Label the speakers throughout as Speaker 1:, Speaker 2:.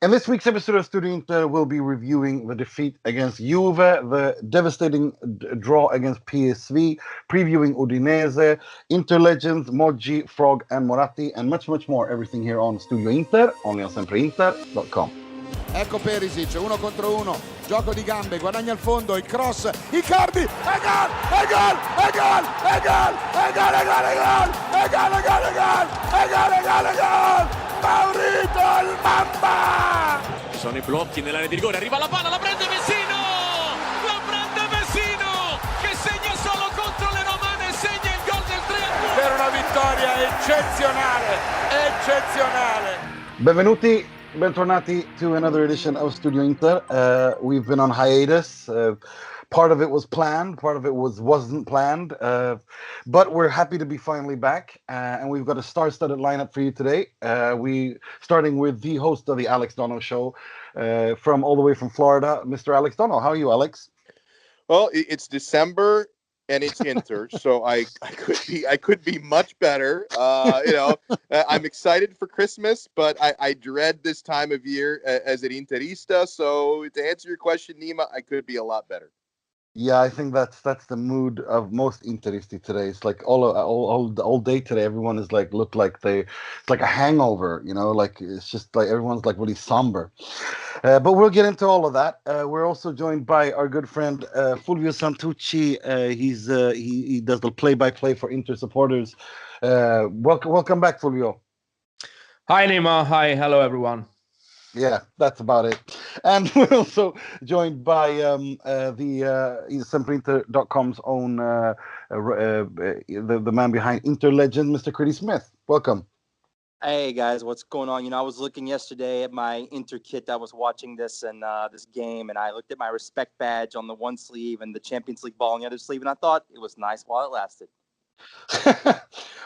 Speaker 1: In this week's episode of Studio Inter, we'll be reviewing the defeat against Juve, the devastating draw against PSV, previewing Udinese, Inter legends, Moggi, Frog, and Moratti, and much, much more. Everything here on Studio Inter, only on SempreInter.com.
Speaker 2: Ecco Perisic, 1 contro 1, gioco di gambe, guadagna il fondo, il cross, Icardi, e gol, e gol, e gol, e gol, e gol, e gol, e gol, e gol, e gol, e gol, e gol, e gol, e gol, Maurito il Mamba!
Speaker 3: Sono i blocchi nell'area di rigore, arriva la palla, la prende Messino! La prende Messino! Che segna solo contro le romane, segna il gol del 3-2!
Speaker 2: Per una vittoria eccezionale, eccezionale!
Speaker 1: Benvenuti, bentornati to another edition of Studio Inter. We've been on hiatus. Part of it was planned, part of it wasn't planned. But we're happy to be finally back, and we've got a star-studded lineup for you today. We starting with the host of the Alex Donno show, from all the way from Florida, Mr. Alex Donno. How are you, Alex?
Speaker 4: Well, it's December and it's Inter, so I could be much better. I'm excited for Christmas, but I dread this time of year as an Interista. So to answer your question, Nima, I could be a lot better.
Speaker 1: Yeah, I think that's the mood of most Interisti today. It's like all day today, everyone is like it's like a hangover, like it's just like everyone's like really somber. But we'll get into all of that. We're also joined by our good friend Fulvio Santucci. He does the play-by-play for Inter supporters. Welcome back, Fulvio.
Speaker 5: Hi, Nima. Hi, hello, everyone.
Speaker 1: Yeah, that's about it. And we're also joined by the SempreInter.com's own the man behind Inter legend, Mr. Critty Smith. Welcome.
Speaker 6: Hey guys, what's going on? I was looking yesterday at my Inter kit. I was watching this game, and I looked at my respect badge on the one sleeve and the Champions League ball on the other sleeve, and I thought it was nice while it lasted.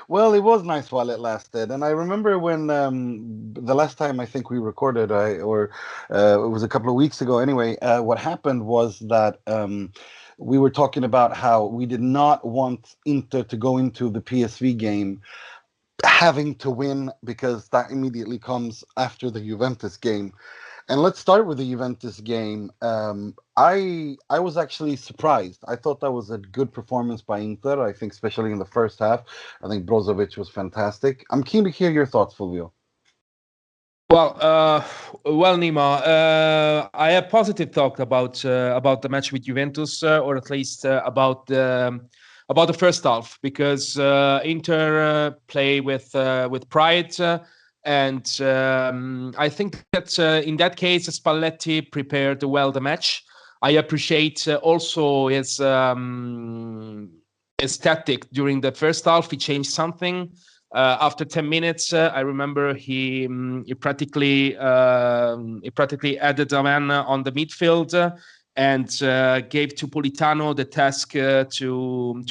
Speaker 1: Well, it was nice while it lasted, and I remember when the last time I think we recorded, it was a couple of weeks ago. Anyway, what happened was that we were talking about how we did not want Inter to go into the PSV game having to win, because that immediately comes after the Juventus game. And let's start with the Juventus game. I was actually surprised. I thought that was a good performance by Inter. I think especially in the first half. I think Brozovic was fantastic. I'm keen to hear your thoughts, Fulvio.
Speaker 5: Well, Nima, I have positive talk about the match with Juventus, or at least about the first half, because Inter play with pride. And I think that in that case, Spalletti prepared well the match. I appreciate also his tactic during the first half. He changed something. After 10 minutes, I remember he practically added a man on the midfield and gave to Politano the task to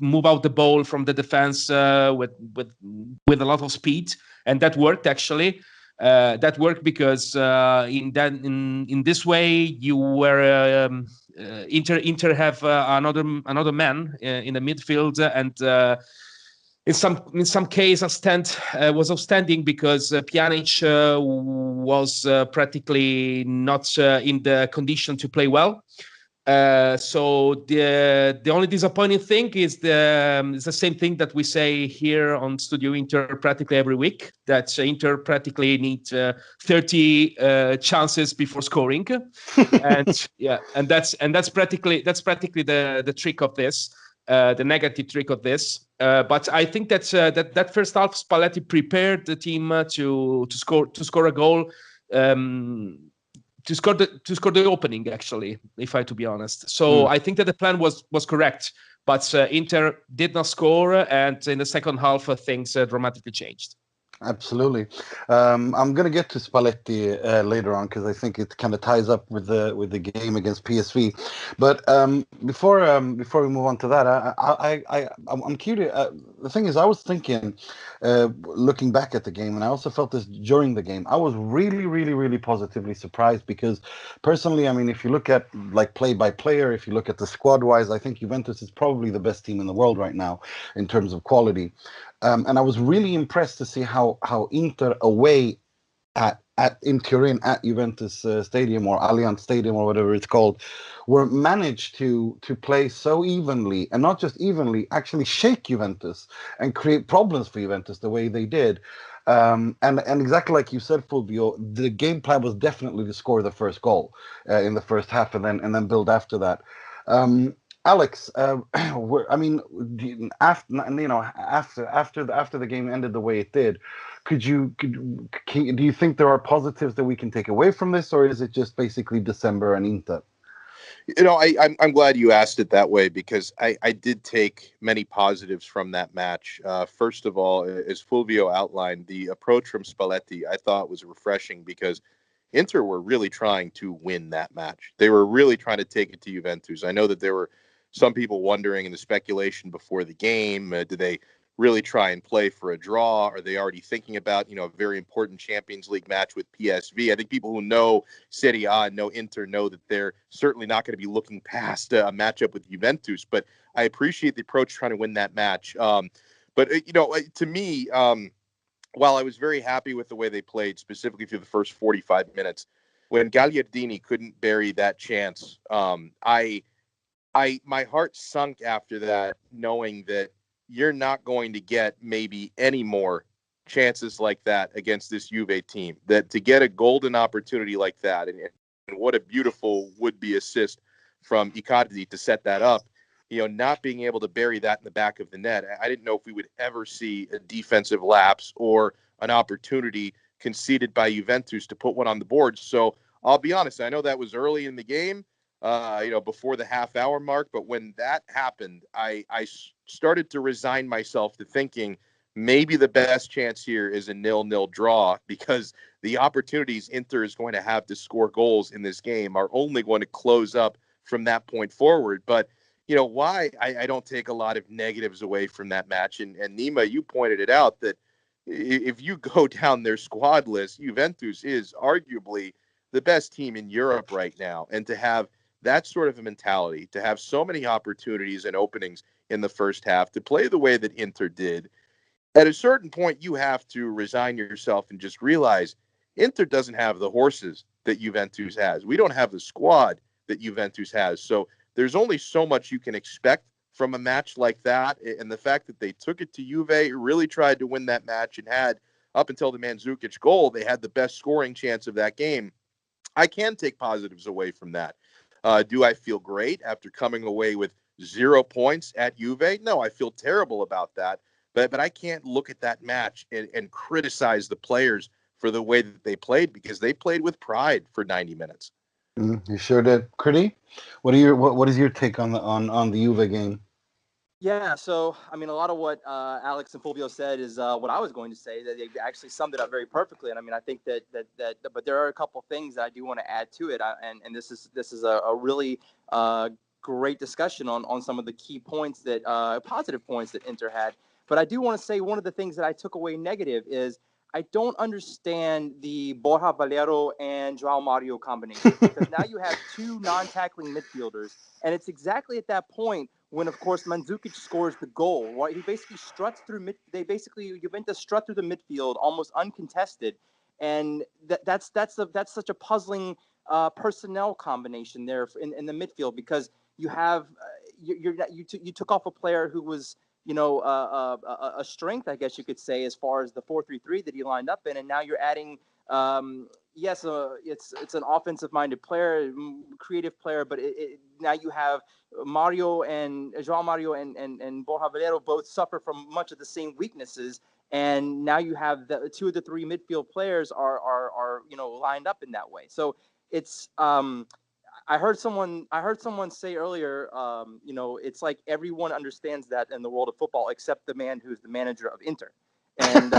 Speaker 5: move out the ball from the defense with a lot of speed. And that worked actually. That worked because in this way you were Inter have another man in the midfield, and in some case was outstanding because Pjanic was practically not in the condition to play well. So the only disappointing thing is the same thing that we say here on Studio Inter practically every week, that Inter practically need 30 chances before scoring, and that's practically the trick of this, the negative trick of this. But I think that first half Spalletti prepared the team to score a goal. To score the opening, actually, if I to be honest. So I think that the plan was correct, but Inter did not score, and in the second half things dramatically changed.
Speaker 1: Absolutely. I'm going to get to Spalletti later on, because I think it kind of ties up with the game against PSV. But before we move on to that, I'm curious. The thing is, I was thinking, looking back at the game, and I also felt this during the game, I was really, really, really positively surprised, because personally, I mean, if you look at like play by player, if you look at the squad wise, I think Juventus is probably the best team in the world right now in terms of quality. And I was really impressed to see how Inter away at in Turin at Juventus Stadium or Allianz Stadium or whatever it's called, were managed to play so evenly, and not just evenly, actually shake Juventus and create problems for Juventus the way they did. And exactly like you said, Fulvio, the game plan was definitely to score the first goal in the first half, and then build after that. Um, Alex, I mean, after the game ended the way it did, do you think there are positives that we can take away from this, or is it just basically December and Inter?
Speaker 4: I'm glad you asked it that way, because I did take many positives from that match. First of all, as Fulvio outlined, the approach from Spalletti I thought was refreshing, because Inter were really trying to win that match. They were really trying to take it to Juventus. I know that there were some people wondering in the speculation before the game, did they really try and play for a draw? Are they already thinking about, a very important Champions League match with PSV? I think people who know Serie A and know Inter know that they're certainly not going to be looking past a matchup with Juventus. But I appreciate the approach trying to win that match. But to me, while I was very happy with the way they played, specifically through the first 45 minutes, when Gagliardini couldn't bury that chance, my heart sunk after that, knowing that you're not going to get maybe any more chances like that against this Juve team. That to get a golden opportunity like that, and what a beautiful would-be assist from Icardi to set that up, not being able to bury that in the back of the net. I didn't know if we would ever see a defensive lapse or an opportunity conceded by Juventus to put one on the board. So I'll be honest, I know that was early in the game, before the half-hour mark. But when that happened, I started to resign myself to thinking maybe the best chance here is a 0-0 draw, because the opportunities Inter is going to have to score goals in this game are only going to close up from that point forward. But why I don't take a lot of negatives away from that match. And Nima, you pointed it out that if you go down their squad list, Juventus is arguably the best team in Europe right now. And to have that sort of a mentality, to have so many opportunities and openings in the first half, to play the way that Inter did, at a certain point, you have to resign yourself and just realize Inter doesn't have the horses that Juventus has. We don't have the squad that Juventus has. So there's only so much you can expect from a match like that. And the fact that they took it to Juve, really tried to win that match, and had, up until the Mandzukic goal, they had the best scoring chance of that game. I can take positives away from that. Do I feel great after coming away with 0 points at Juve? No, I feel terrible about that. But I can't look at that match and criticize the players for the way that they played, because they played with pride for 90 minutes.
Speaker 1: You sure did. Critty, what is your take on the Juve game?
Speaker 6: Yeah, so I mean, a lot of what Alex and Fulvio said is what I was going to say. That they actually summed it up very perfectly. And I mean, I think that but there are a couple things that I do want to add to it. And this is a really great discussion on some of the key points, that positive points that Inter had. But I do want to say one of the things that I took away negative is I don't understand the Borja Valero and Joao Mario combination, because now you have two non-tackling midfielders, and it's exactly at that point when, of course, Mandzukic scores the goal. Right, he basically struts through Juventus strut through the midfield almost uncontested, and that's such a puzzling personnel combination there in the midfield, because you have you took off a player who was a strength, I guess you could say, as far as the 4-3-3 that he lined up in, and now you're adding it's an offensive-minded player, creative player, but now you have Joao Mario and Borja Valero both suffer from much of the same weaknesses, and now you have the two of the three midfield players are lined up in that way. So it's I heard someone say earlier, it's like everyone understands that in the world of football except the man who's the manager of Inter, and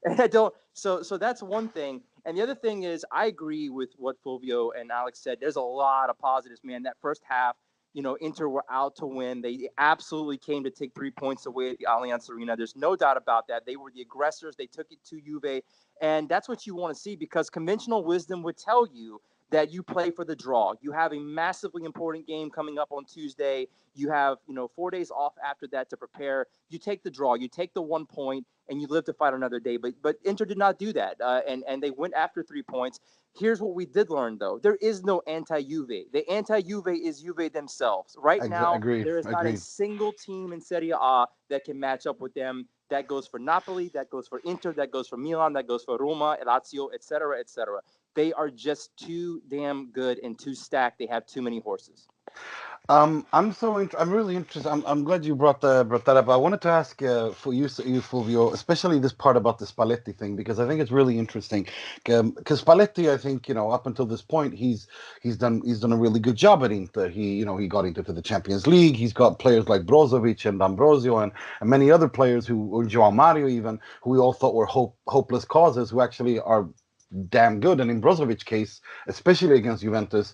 Speaker 6: and I don't. So that's one thing, and the other thing is I agree with what Fulvio and Alex said. There's a lot of positives, man. That first half, Inter were out to win. They absolutely came to take 3 points away at the Allianz Arena. There's no doubt about that. They were the aggressors. They took it to Juve, and that's what you want to see, because conventional wisdom would tell you that you play for the draw. You have a massively important game coming up on Tuesday. You have, 4 days off after that to prepare. You take the draw, you take the 1 point, and you live to fight another day. But Inter did not do that, and they went after 3 points. Here's what we did learn, though. There is no anti-Juve. The anti-Juve is Juve themselves. Right now, there is not a single team in Serie A that can match up with them. That goes for Napoli, that goes for Inter, that goes for Milan, that goes for Roma, Lazio, etc., etc. They are just too damn good and too stacked. They have too many horses.
Speaker 1: I'm really interested. I'm glad you brought that up. I wanted to ask for you, Fulvio, especially this part about the Spalletti thing, because I think it's really interesting. Because Spalletti, I think, up until this point, he's done a really good job at Inter. He got Inter to the Champions League. He's got players like Brozovic and D'Ambrosio and many other players or João Mario even, who we all thought were hopeless causes, who actually are damn good. And in Brozovic's case, especially against Juventus,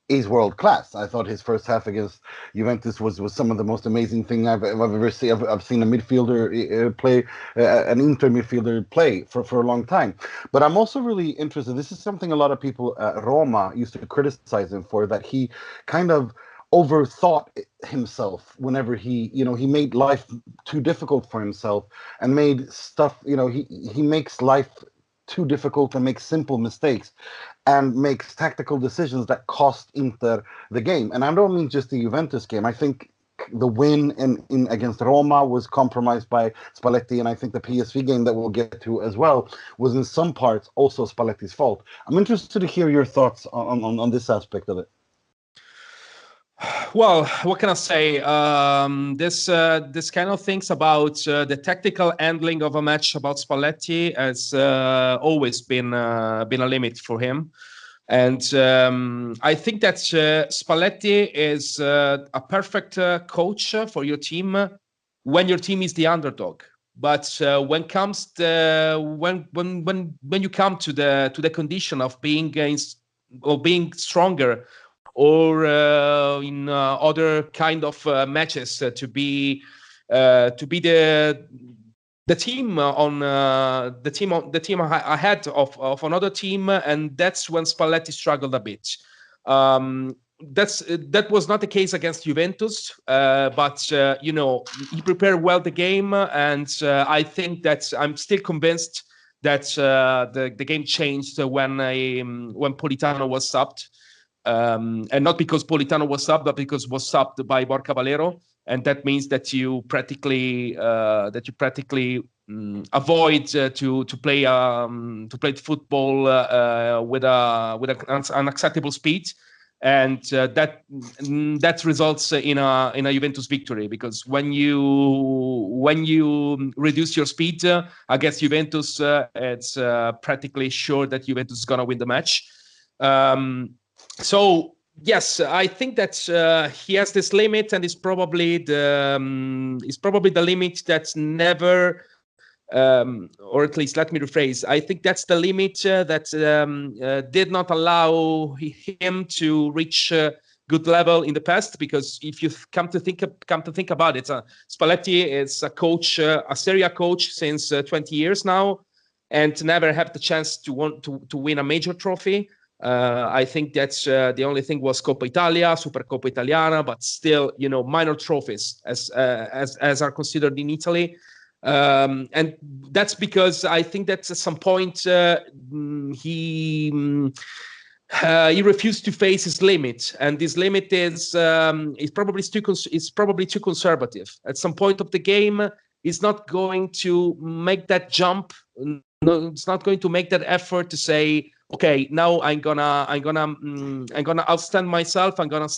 Speaker 1: he's world class. I thought his first half against Juventus was some of the most amazing thing I've ever seen. I've seen a midfielder play, an Inter midfielder play for a long time. But I'm also really interested. This is something a lot of people at Roma used to criticize him for, that he kind of overthought himself whenever he made life too difficult for himself and made stuff. He makes life too difficult and makes simple mistakes and makes tactical decisions that cost Inter the game. And I don't mean just the Juventus game. I think the win in against Roma was compromised by Spalletti, and I think the PSV game that we'll get to as well was in some parts also Spalletti's fault. I'm interested to hear your thoughts on this aspect of it.
Speaker 5: Well, what can I say? This kind of things about the tactical handling of a match about Spalletti has always been a limit for him, and I think that Spalletti is a perfect coach for your team when your team is the underdog. But when you come to the condition of being stronger, or in other kind of matches, to be the team on the team ahead of another team, and that's when Spalletti struggled a bit. That was not the case against Juventus, but he prepared well the game, and I think that I'm still convinced that the game changed when Politano was subbed. And not because Politano was subbed, but because was subbed by Borca Valero, and that means that you practically avoid to play football with an acceptable speed, and that results in a Juventus victory, because when you reduce your speed against Juventus, it's practically sure that Juventus is gonna win the match. So yes, I think that he has this limit, and it's probably the limit that's never, or at least let me rephrase. I think that's the limit that did not allow him to reach good level in the past. Because if you come to think about it, Spalletti is a coach, a Serie A coach since 20 years now, and never had the chance to win a major trophy. I think that's the only thing was Coppa Italia, Supercoppa Italiana, but still, minor trophies as are considered in Italy. And that's because I think that at some point he refused to face his limit, and this limit is probably too conservative. At some point of the game, he's not going to make that jump. No, it's not going to make that effort to say, okay, now I'm gonna outstand myself. I'm gonna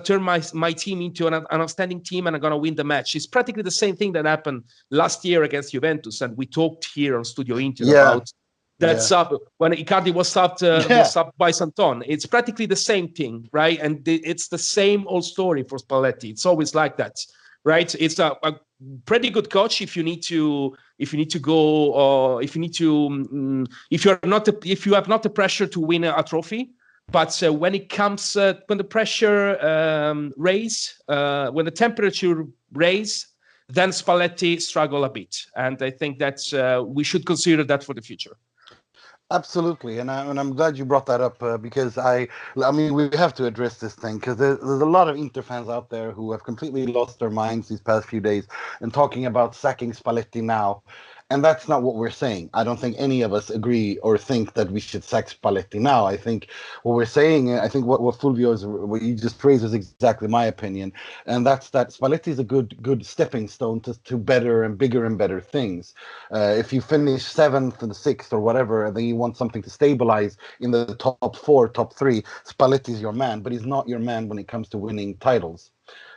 Speaker 5: turn my team into an outstanding team, and I'm gonna win the match. It's practically the same thing that happened last year against Juventus, and we talked here on Studio Inter about that sub when Icardi was subbed by Santon. It's practically the same thing, right? And it's the same old story for Spalletti. It's always like that, right? It's a pretty good coach if you have not the pressure to win a trophy. But when it comes when the pressure when the temperature raise, then Spalletti struggle a bit, and I think that we should consider that for the future.
Speaker 1: Absolutely, and I'm glad you brought that up because I mean we have to address this thing because there's a lot of Inter fans out there who have completely lost their minds these past few days and talking about sacking Spalletti now, and that's not what we're saying. I don't think any of us agree or think that we should sack Spalletti now. I think what we're saying, I think what Fulvio is what you just phrased is exactly my opinion, and that's that Spalletti is a good stepping stone to better and bigger and better things. If you finish seventh and sixth or whatever, and then you want something to stabilize in the top four, top three, Spalletti is your man, but he's not your man when it comes to winning titles.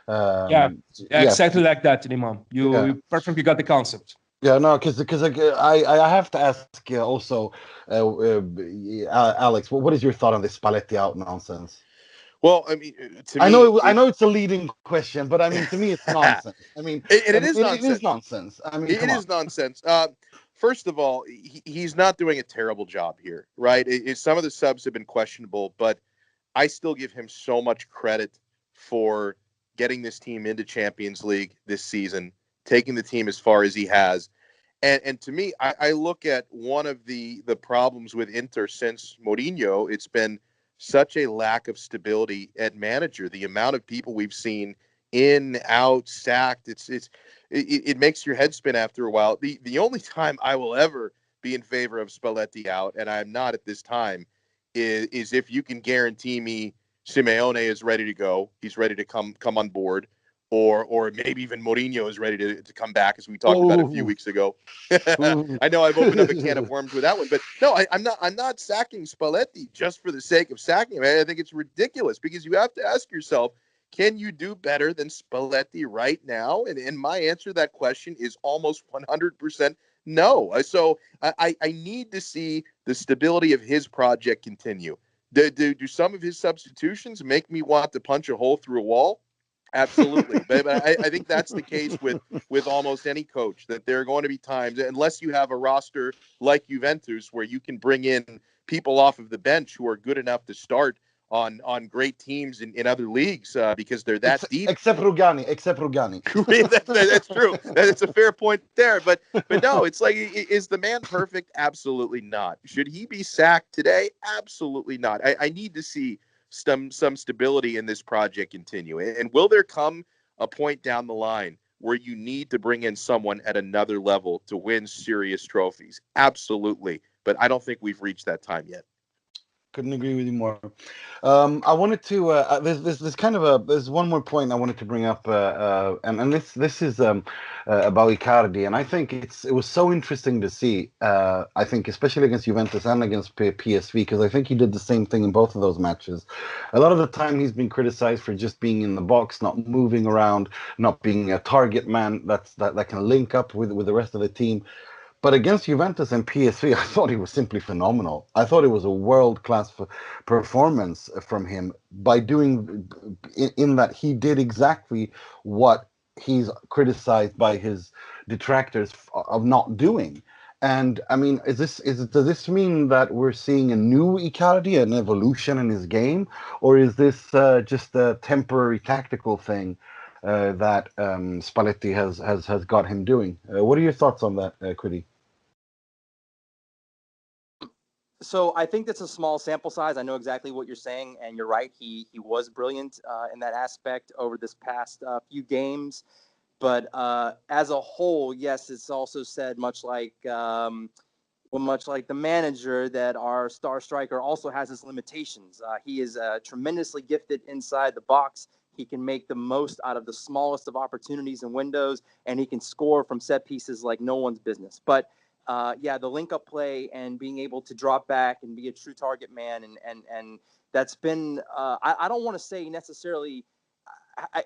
Speaker 5: Yeah,
Speaker 1: Yeah,
Speaker 5: exactly like that, Nima.
Speaker 1: yeah,
Speaker 5: You perfectly got the concept.
Speaker 1: yeah. No, because I have to ask also, Alex, what is your thought on this Spalletti out nonsense?
Speaker 4: Well, I mean, to
Speaker 1: I
Speaker 4: me,
Speaker 1: know, I know it's a leading question, but I mean, to me, it's nonsense.
Speaker 4: and it is
Speaker 1: It is
Speaker 4: nonsense.
Speaker 1: nonsense. I mean,
Speaker 4: It
Speaker 1: come on.
Speaker 4: is nonsense. First of all, he's not doing a terrible job here, right? Some of the subs have been questionable, but I still give him so much credit for getting this team into Champions League this season, taking the team as far as he has. And to me, I look at one of the problems with Inter since Mourinho, it's been such a lack of stability at manager. The amount of people we've seen in, out, sacked, it makes your head spin after a while. The only time I will ever be in favor of Spalletti out, and I'm not at this time, is if you can guarantee me Simeone is ready to go, he's ready to come on board, or maybe even Mourinho is ready to come back, as we talked about a few
Speaker 1: Ooh,
Speaker 4: weeks ago.
Speaker 1: ooh.
Speaker 4: I know I've opened up a can of worms with that one, but no, I'm not sacking Spalletti just for the sake of sacking him. I think it's ridiculous because you have to ask yourself, can you do better than Spalletti right now? And my answer to that question is almost 100% no. So I need to see the stability of his project continue. Do some of his substitutions make me want to punch a hole through a wall? Absolutely, but I think that's the case with almost any coach, that there are going to be times, unless you have a roster like Juventus, where you can bring in people off of the bench who are good enough to start on great teams in other leagues, because they're that deep.
Speaker 1: Except Rugani, except Rugani.
Speaker 4: That's true. That's a fair point there. But no, it's like, is the man perfect? Absolutely not. Should he be sacked today? Absolutely not. I need to see some stability in this project continue. And will there come a point down the line where you need to bring in someone at another level to win serious trophies? Absolutely. But I don't think we've reached that time yet.
Speaker 1: Couldn't agree with you more. I wanted to. There's kind of there's one more point I wanted to bring up, and this is about Icardi, and I think it was so interesting to see. I think especially against Juventus and against PSV, because I think he did the same thing in both of those matches. A lot of the time he's been criticized for just being in the box, not moving around, not being a target man that can link up with the rest of the team. But against Juventus and PSV, I thought he was simply phenomenal. I thought it was a world-class performance from him by doing in that he did exactly what he's criticized by his detractors of not doing. And I mean, does this mean that we're seeing a new Icardi, an evolution in his game, or is this just a temporary tactical thing that Spalletti has got him doing? What are your thoughts on that, Critty?
Speaker 6: So I think that's a small sample size. I know exactly what you're saying, and you're right. He was brilliant in that aspect over this past few games. But as a whole, yes, it's also said much like the manager, that our star striker also has his limitations. He is tremendously gifted inside the box. He can make the most out of the smallest of opportunities and windows, and he can score from set pieces like no one's business. But the link-up play and being able to drop back and be a true target man, and that's been I don't want to say necessarily.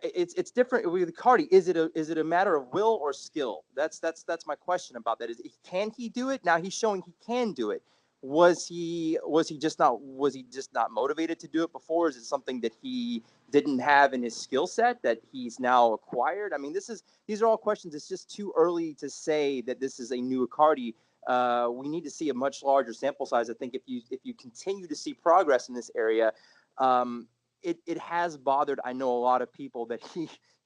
Speaker 6: It's different with Cardi. Is it a matter of will or skill? That's my question about that. Can he do it? Now he's showing he can do it. Was he just not motivated to do it before? Is it something that he didn't have in his skill set that he's now acquired? I mean, these are all questions. It's just too early to say that this is a new Icardi. We need to see a much larger sample size. I think if you continue to see progress in this area, it has bothered, I know, a lot of people that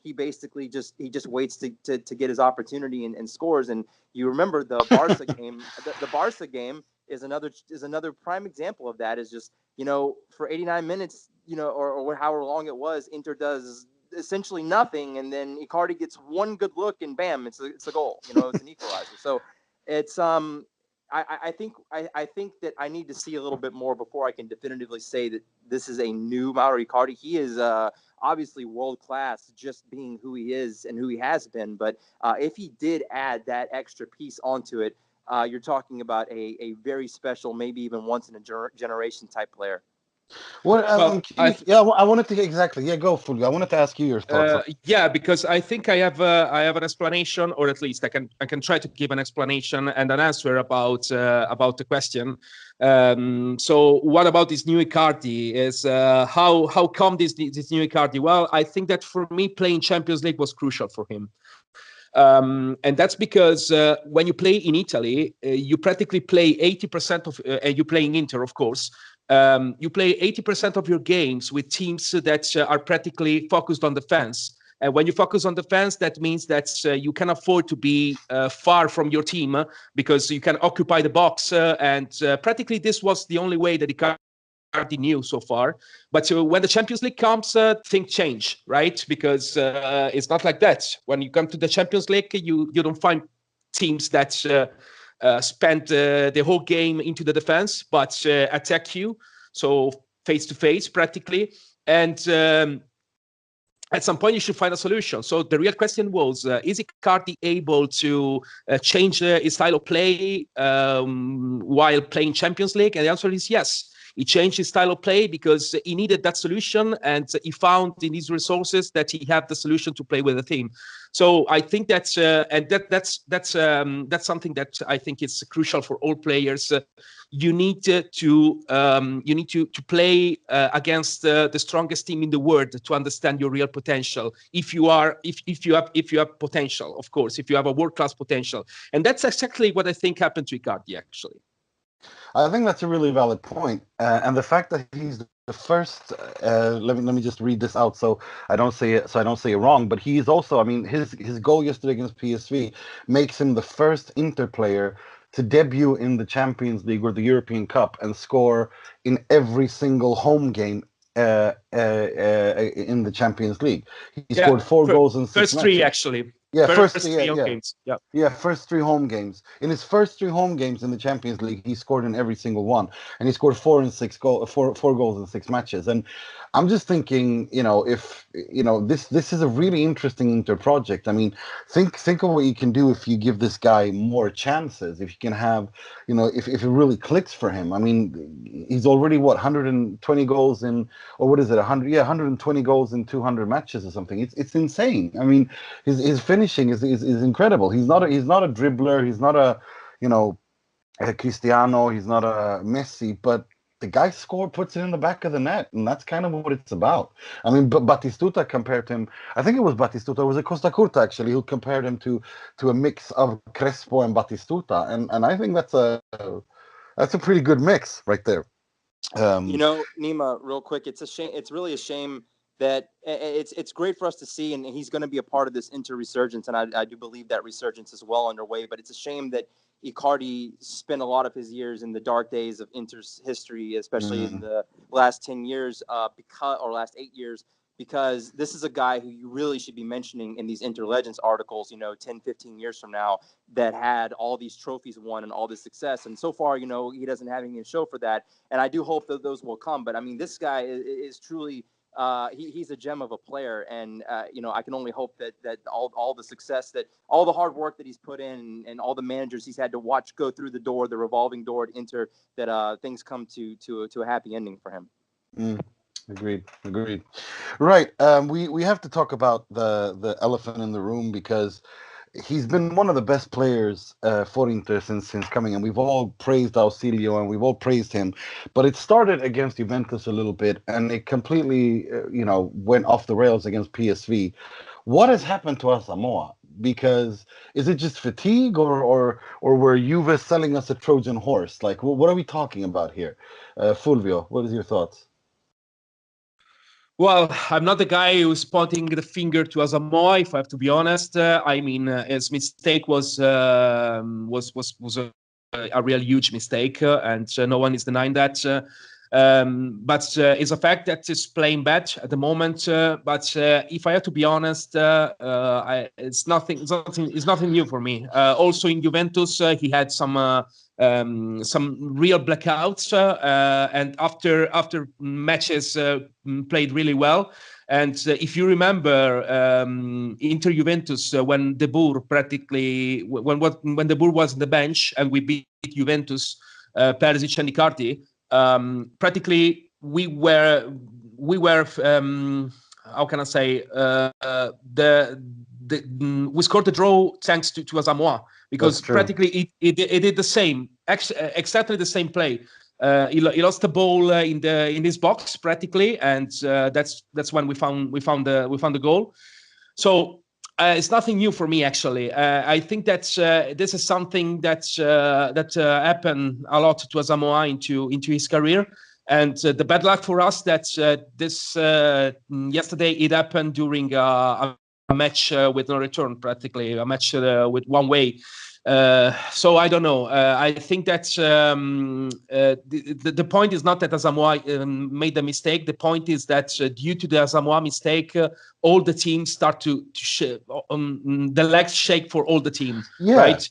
Speaker 6: he basically just waits to get his opportunity and scores. And you remember the Barca game, the Barca game. is another prime example of that. Is just, you know, for 89 minutes, you know, or however long it was, Inter does essentially nothing, and then Icardi gets one good look, and bam, it's a goal. You know, it's an equalizer. So it's I think that I need to see a little bit more before I can definitively say that this is a new Mauro Icardi. He is obviously world class, just being who he is and who he has been. But if he did add that extra piece onto it, you're talking about a very special, maybe even once in a generation type player.
Speaker 1: What
Speaker 5: Well,
Speaker 1: I wanted to exactly. Yeah, go Fulvio. I wanted to ask you your thoughts.
Speaker 5: Yeah, because I think I have an explanation, or at least I can try to give an explanation and an answer about the question. So what about this new Icardi? Is how come this new Icardi? Well, I think that for me, playing Champions League was crucial for him. And that's because when you play in Italy, you practically play 80% of, and you play in Inter, of course. You play 80% of your games with teams that are practically focused on defense. And when you focus on defense, that means that you can afford to be far from your team because you can occupy the box. And practically this was the only way that Icardi knew so far. But when the Champions League comes, things change, right? Because it's not like that. When you come to the Champions League, you don't find teams that spend the whole game into the defense, but attack you. So face to face, practically. And at some point, you should find a solution. So the real question was, is Icardi able to change his style of play while playing Champions League? And the answer is yes. He changed his style of play because he needed that solution, and he found in his resources that he had the solution to play with the team. So I think that's that's something that I think is crucial for all players. You need to play against the strongest team in the world to understand your real potential. If you have potential, of course, if you have a world-class potential, and that's exactly what I think happened to Icardi actually.
Speaker 1: I think that's a really valid point, and the fact that he's the first. Let me just read this out so I don't say it wrong. But he's also, I mean, his goal yesterday against PSV makes him the first Inter player to debut in the Champions League or the European Cup and score in every single home game in the Champions League. He scored 4 goals in 6
Speaker 5: first
Speaker 1: matches.
Speaker 5: 3 actually.
Speaker 1: Yeah,
Speaker 5: first 3 home games.
Speaker 1: Yeah, first 3 home games. In his first 3 home games in the Champions League, he scored in every single one, and he scored 4 goals in 6 matches. And I'm just thinking, this is a really interesting Inter project. I mean, think of what you can do if you give this guy more chances. If you can have, if it really clicks for him. I mean, he's already 120 goals in, or what is it, 120 goals in 200 matches or something. It's insane. I mean, his finishing is incredible. He's not a dribbler. He's not a Cristiano. He's not a Messi, but the guy puts it in the back of the net, and that's kind of what it's about. I mean, Batistuta compared him. I think it was Batistuta. It was Costa Curta actually who compared him to a mix of Crespo and Batistuta, and I think that's a pretty good mix right there.
Speaker 6: Nima, real quick, it's a shame. It's really a shame that it's great for us to see, and he's going to be a part of this Inter resurgence, and I do believe that resurgence is well underway. But it's a shame that Icardi spent a lot of his years in the dark days of Inter's history, especially in the last 10 years, last 8 years, because this is a guy who you really should be mentioning in these Inter Legends articles, 10, 15 years from now, that had all these trophies won and all this success. And so far, he doesn't have anything to show for that. And I do hope that those will come. But I mean, this guy is truly, he's a gem of a player, and I can only hope that all the success, that all the hard work that he's put in, and all the managers he's had to watch go through the revolving door at Inter, that things come to a happy ending for him.
Speaker 1: Agreed. Right. We have to talk about the elephant in the room, because he's been one of the best players for Inter since coming, and we've all praised Ausilio and we've all praised him, but it started against Juventus a little bit, and it completely went off the rails against PSV. What has happened to Asamoah? Because is it just fatigue, or were Juve selling us a Trojan horse? Like, what are we talking about here? Fulvio, what is your thoughts?
Speaker 5: Well, I'm not the guy who's pointing the finger to Asamoah, if I have to be honest. I mean, his mistake was a a real huge mistake, and no one is denying that. But it's a fact that is playing bad at the moment. But if I have to be honest, it's nothing new for me. Also in Juventus, he had some real blackouts, and after matches played really well. And if you remember, Inter Juventus, when De Boer when De Boer was on the bench and we beat Juventus, Perisic and Icardi, practically we were how can I say, we scored the draw thanks to Asamoah, because practically it did the same, exactly the same play. He lost the ball in his box practically, and that's when we found the goal. So it's nothing new for me, actually. I think that this is something that happened a lot to Asamoah into his career. And the bad luck for us that this yesterday it happened during a match with no return, practically a match with one way. So I don't know. I think that the point is not that Asamoah made a mistake. The point is that due to the Asamoah mistake, all the teams start to the legs shake for all the team, right?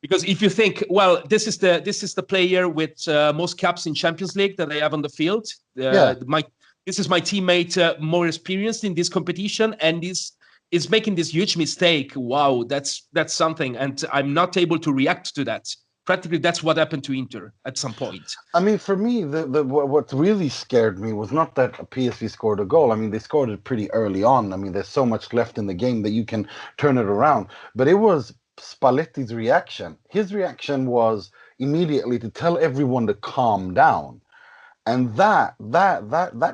Speaker 5: Because if you think, well, this is the player with most caps in Champions League that I have on the field. This is my teammate more experienced in this competition, and is making this huge mistake. Wow, that's something, and I'm not able to react to that. Practically, that's what happened to Inter at some point.
Speaker 1: I mean, for me, what really scared me was not that PSV scored a goal. I mean, they scored it pretty early on. I mean, there's so much left in the game that you can turn it around. But it was Spalletti's reaction. His reaction was immediately to tell everyone to calm down. And that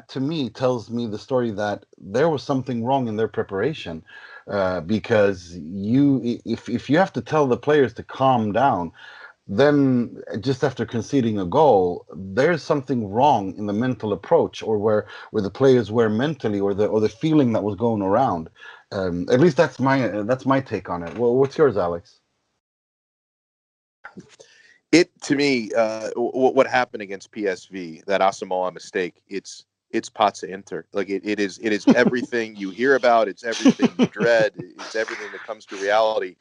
Speaker 1: to me tells me the story that there was something wrong in their preparation, because if you have to tell the players to calm down, then just after conceding a goal, there's something wrong in the mental approach, or where the players were mentally, or the feeling that was going around. At least that's my take on it. Well, what's yours, Alex?
Speaker 4: To me, what happened against PSV, that Asamoah mistake, it's Pazza Inter. Like it is everything you hear about. It's everything you dread. It's everything that comes to reality.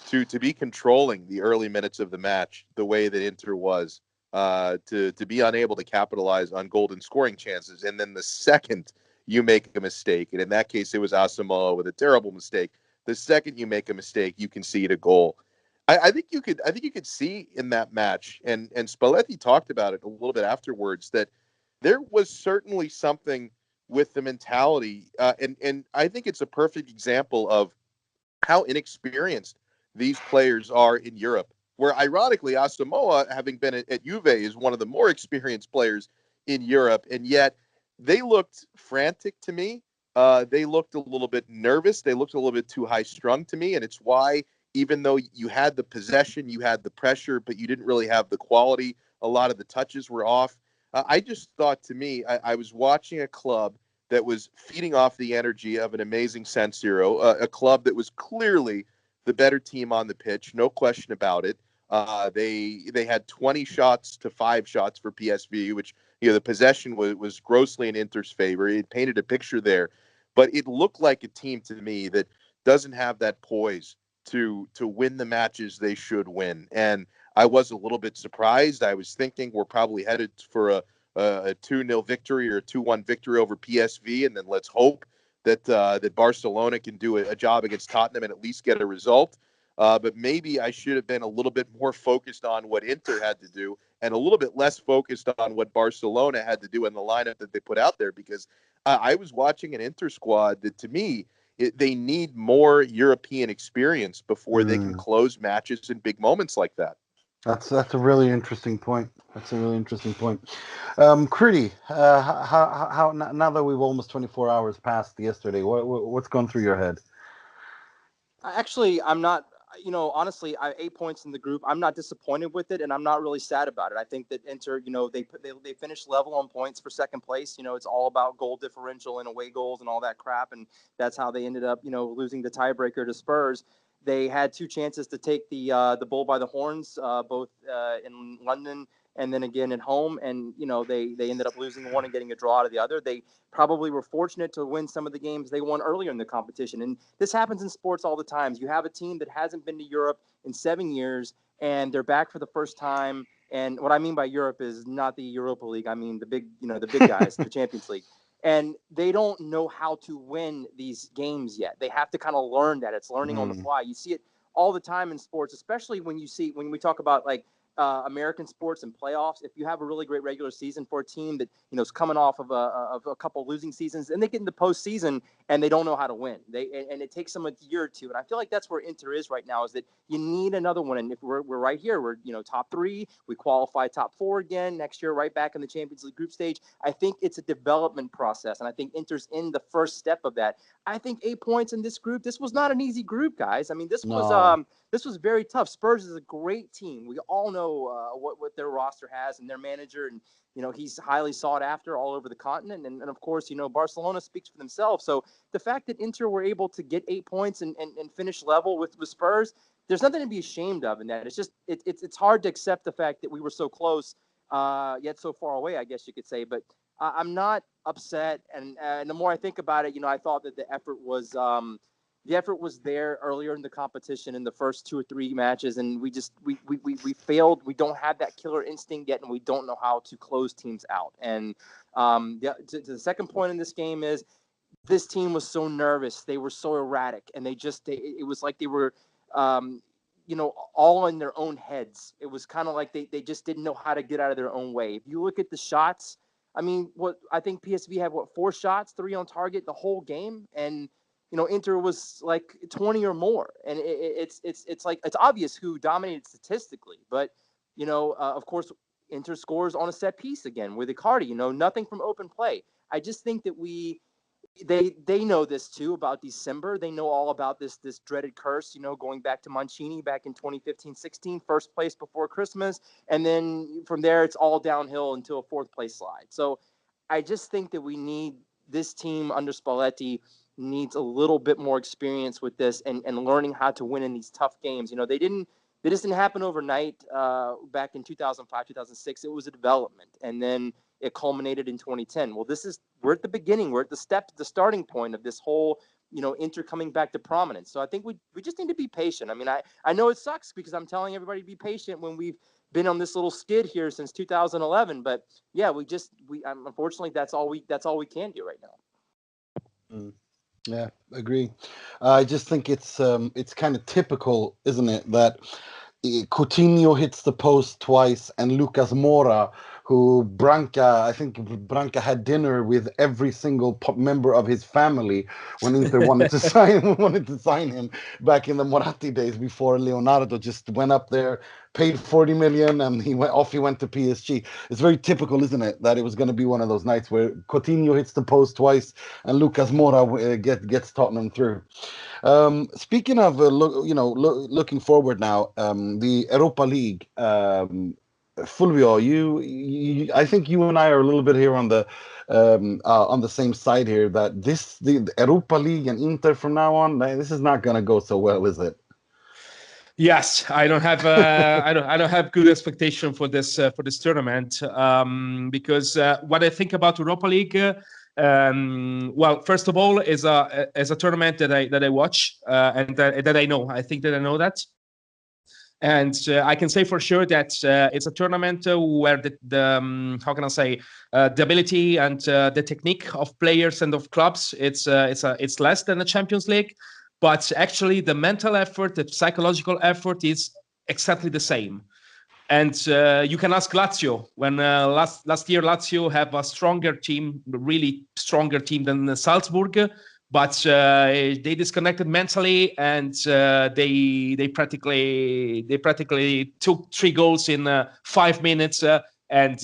Speaker 4: To be controlling the early minutes of the match the way that Inter was, to be unable to capitalize on golden scoring chances, and then the second you make a mistake, and in that case it was Asamoah with a terrible mistake. The second you make a mistake, you concede a goal. I think you could see in that match, and Spalletti talked about it a little bit afterwards, that there was certainly something with the mentality, and I think it's a perfect example of how inexperienced these players are in Europe, where ironically Asamoah, having been at Juve, is one of the more experienced players in Europe, and yet they looked frantic to me. They looked a little bit nervous. They looked a little bit too high strung to me, and it's why, even though you had the possession, you had the pressure, but you didn't really have the quality, a lot of the touches were off. I just thought, to me, I was watching a club that was feeding off the energy of an amazing San Siro, a club that was clearly the better team on the pitch, no question about it. They had 20 shots to 5 shots for PSV, which, the possession was grossly in Inter's favor. It painted a picture there, but it looked like a team to me that doesn't have that poise to win the matches they should win. And I was a little bit surprised. I was thinking we're probably headed for a 2-0 victory or a 2-1 victory over PSV, and then let's hope that Barcelona can do a job against Tottenham and at least get a result. But maybe I should have been a little bit more focused on what Inter had to do and a little bit less focused on what Barcelona had to do in the lineup that they put out there, because I was watching an Inter squad that, to me, they need more European experience before they can close matches in big moments like that.
Speaker 1: That's a really interesting point. Critty, how now that we've almost 24 hours past yesterday, what's gone through your head?
Speaker 6: Actually, I'm not. Honestly, 8 points in the group. I'm not disappointed with it, and I'm not really sad about it. I think that Inter, they finished level on points for second place. It's all about goal differential and away goals and all that crap, and that's how they ended up, losing the tiebreaker to Spurs. They had 2 chances to take the bull by the horns, both in London and then again at home. And, they ended up losing one and getting a draw out of the other. They probably were fortunate to win some of the games they won earlier in the competition. And this happens in sports all the time. You have a team that hasn't been to Europe in 7 years, and they're back for the first time. And what I mean by Europe is not the Europa League. I mean the big guys, the Champions League. And they don't know how to win these games yet. They have to kind of learn that. It's learning on the fly. You see it all the time in sports, especially when we talk about like American sports and playoffs. If you have a really great regular season for a team that is coming off of a couple losing seasons, and they get in the postseason and they don't know how to win. And it takes them a year or two. And I feel like that's where Inter is right now. Is that you need another one. And if we're right here, we're top 3. We qualify top 4 again next year, right back in the Champions League group stage. I think it's a development process, and I think Inter's in the first step of that. I think 8 points in this group. This was not an easy group, guys. I mean, this was very tough. Spurs is a great team. We all know what their roster has and their manager, and he's highly sought after all over the continent. And of course, Barcelona speaks for themselves. So the fact that Inter were able to get 8 points and finish level with Spurs, there's nothing to be ashamed of in that. It's just it's hard to accept the fact that we were so close, yet so far away, I guess you could say. But I'm not upset, and the more I think about it, I thought that the effort was there earlier in the competition in the first 2 or 3 matches, and we failed. We don't have that killer instinct yet, and we don't know how to close teams out. And to the second point in this game is this team was so nervous. They were so erratic, and it was like they were all in their own heads. It was kind of like they just didn't know how to get out of their own way. If you look at the shots, I mean, I think PSV had 4 shots, 3 on target the whole game, and Inter was like 20 or more. And it's like, it's obvious who dominated statistically, but of course Inter scores on a set piece again with Icardi, nothing from open play. I just think that they know this too about December. They know all about this dreaded curse, going back to Mancini back in 2015-16, first place before Christmas. And then from there, it's all downhill until a 4th place slide. So I just think that this team under Spalletti needs a little bit more experience with this and learning how to win in these tough games. This didn't happen overnight back in 2005, 2006. It was a development, and then it culminated in 2010. Well, we're at the beginning. We're at the starting point of this whole, Inter coming back to prominence. So I think we just need to be patient. I mean, I know it sucks because I'm telling everybody to be patient when we've been on this little skid here since 2011. But yeah, unfortunately that's all we can do right now.
Speaker 1: Yeah, agree. I just think it's kind of typical, isn't it, that Coutinho hits the post twice, and Lucas Moura, who I think Branca had dinner with every single member of his family when Inter wanted to sign him back in the Moratti days before Leonardo just went up there, paid 40 million, and he went to PSG. It's very typical, isn't it, that it was going to be one of those nights where Coutinho hits the post twice and Lucas Moura gets Tottenham through. Speaking of looking forward now, the Europa League. Fulvio, you I think you and I are a little bit here on the same side here, that the Europa League and Inter from now on, this is not going to go so well, is it?
Speaker 5: Yes, I don't have I don't have good expectation for this tournament, because what I think about Europa League, well, first of all, is a tournament that I watch and that I know. I think that I know that. And I can say for sure that it's a tournament where the how can I say, the ability and the technique of players and of clubs, it's less than the Champions League, but actually the mental effort, the psychological effort is exactly the same. And you can ask Lazio, when last year Lazio have a stronger team, really stronger team than Salzburg. But they disconnected mentally, and they practically took 3 goals in 5 minutes, and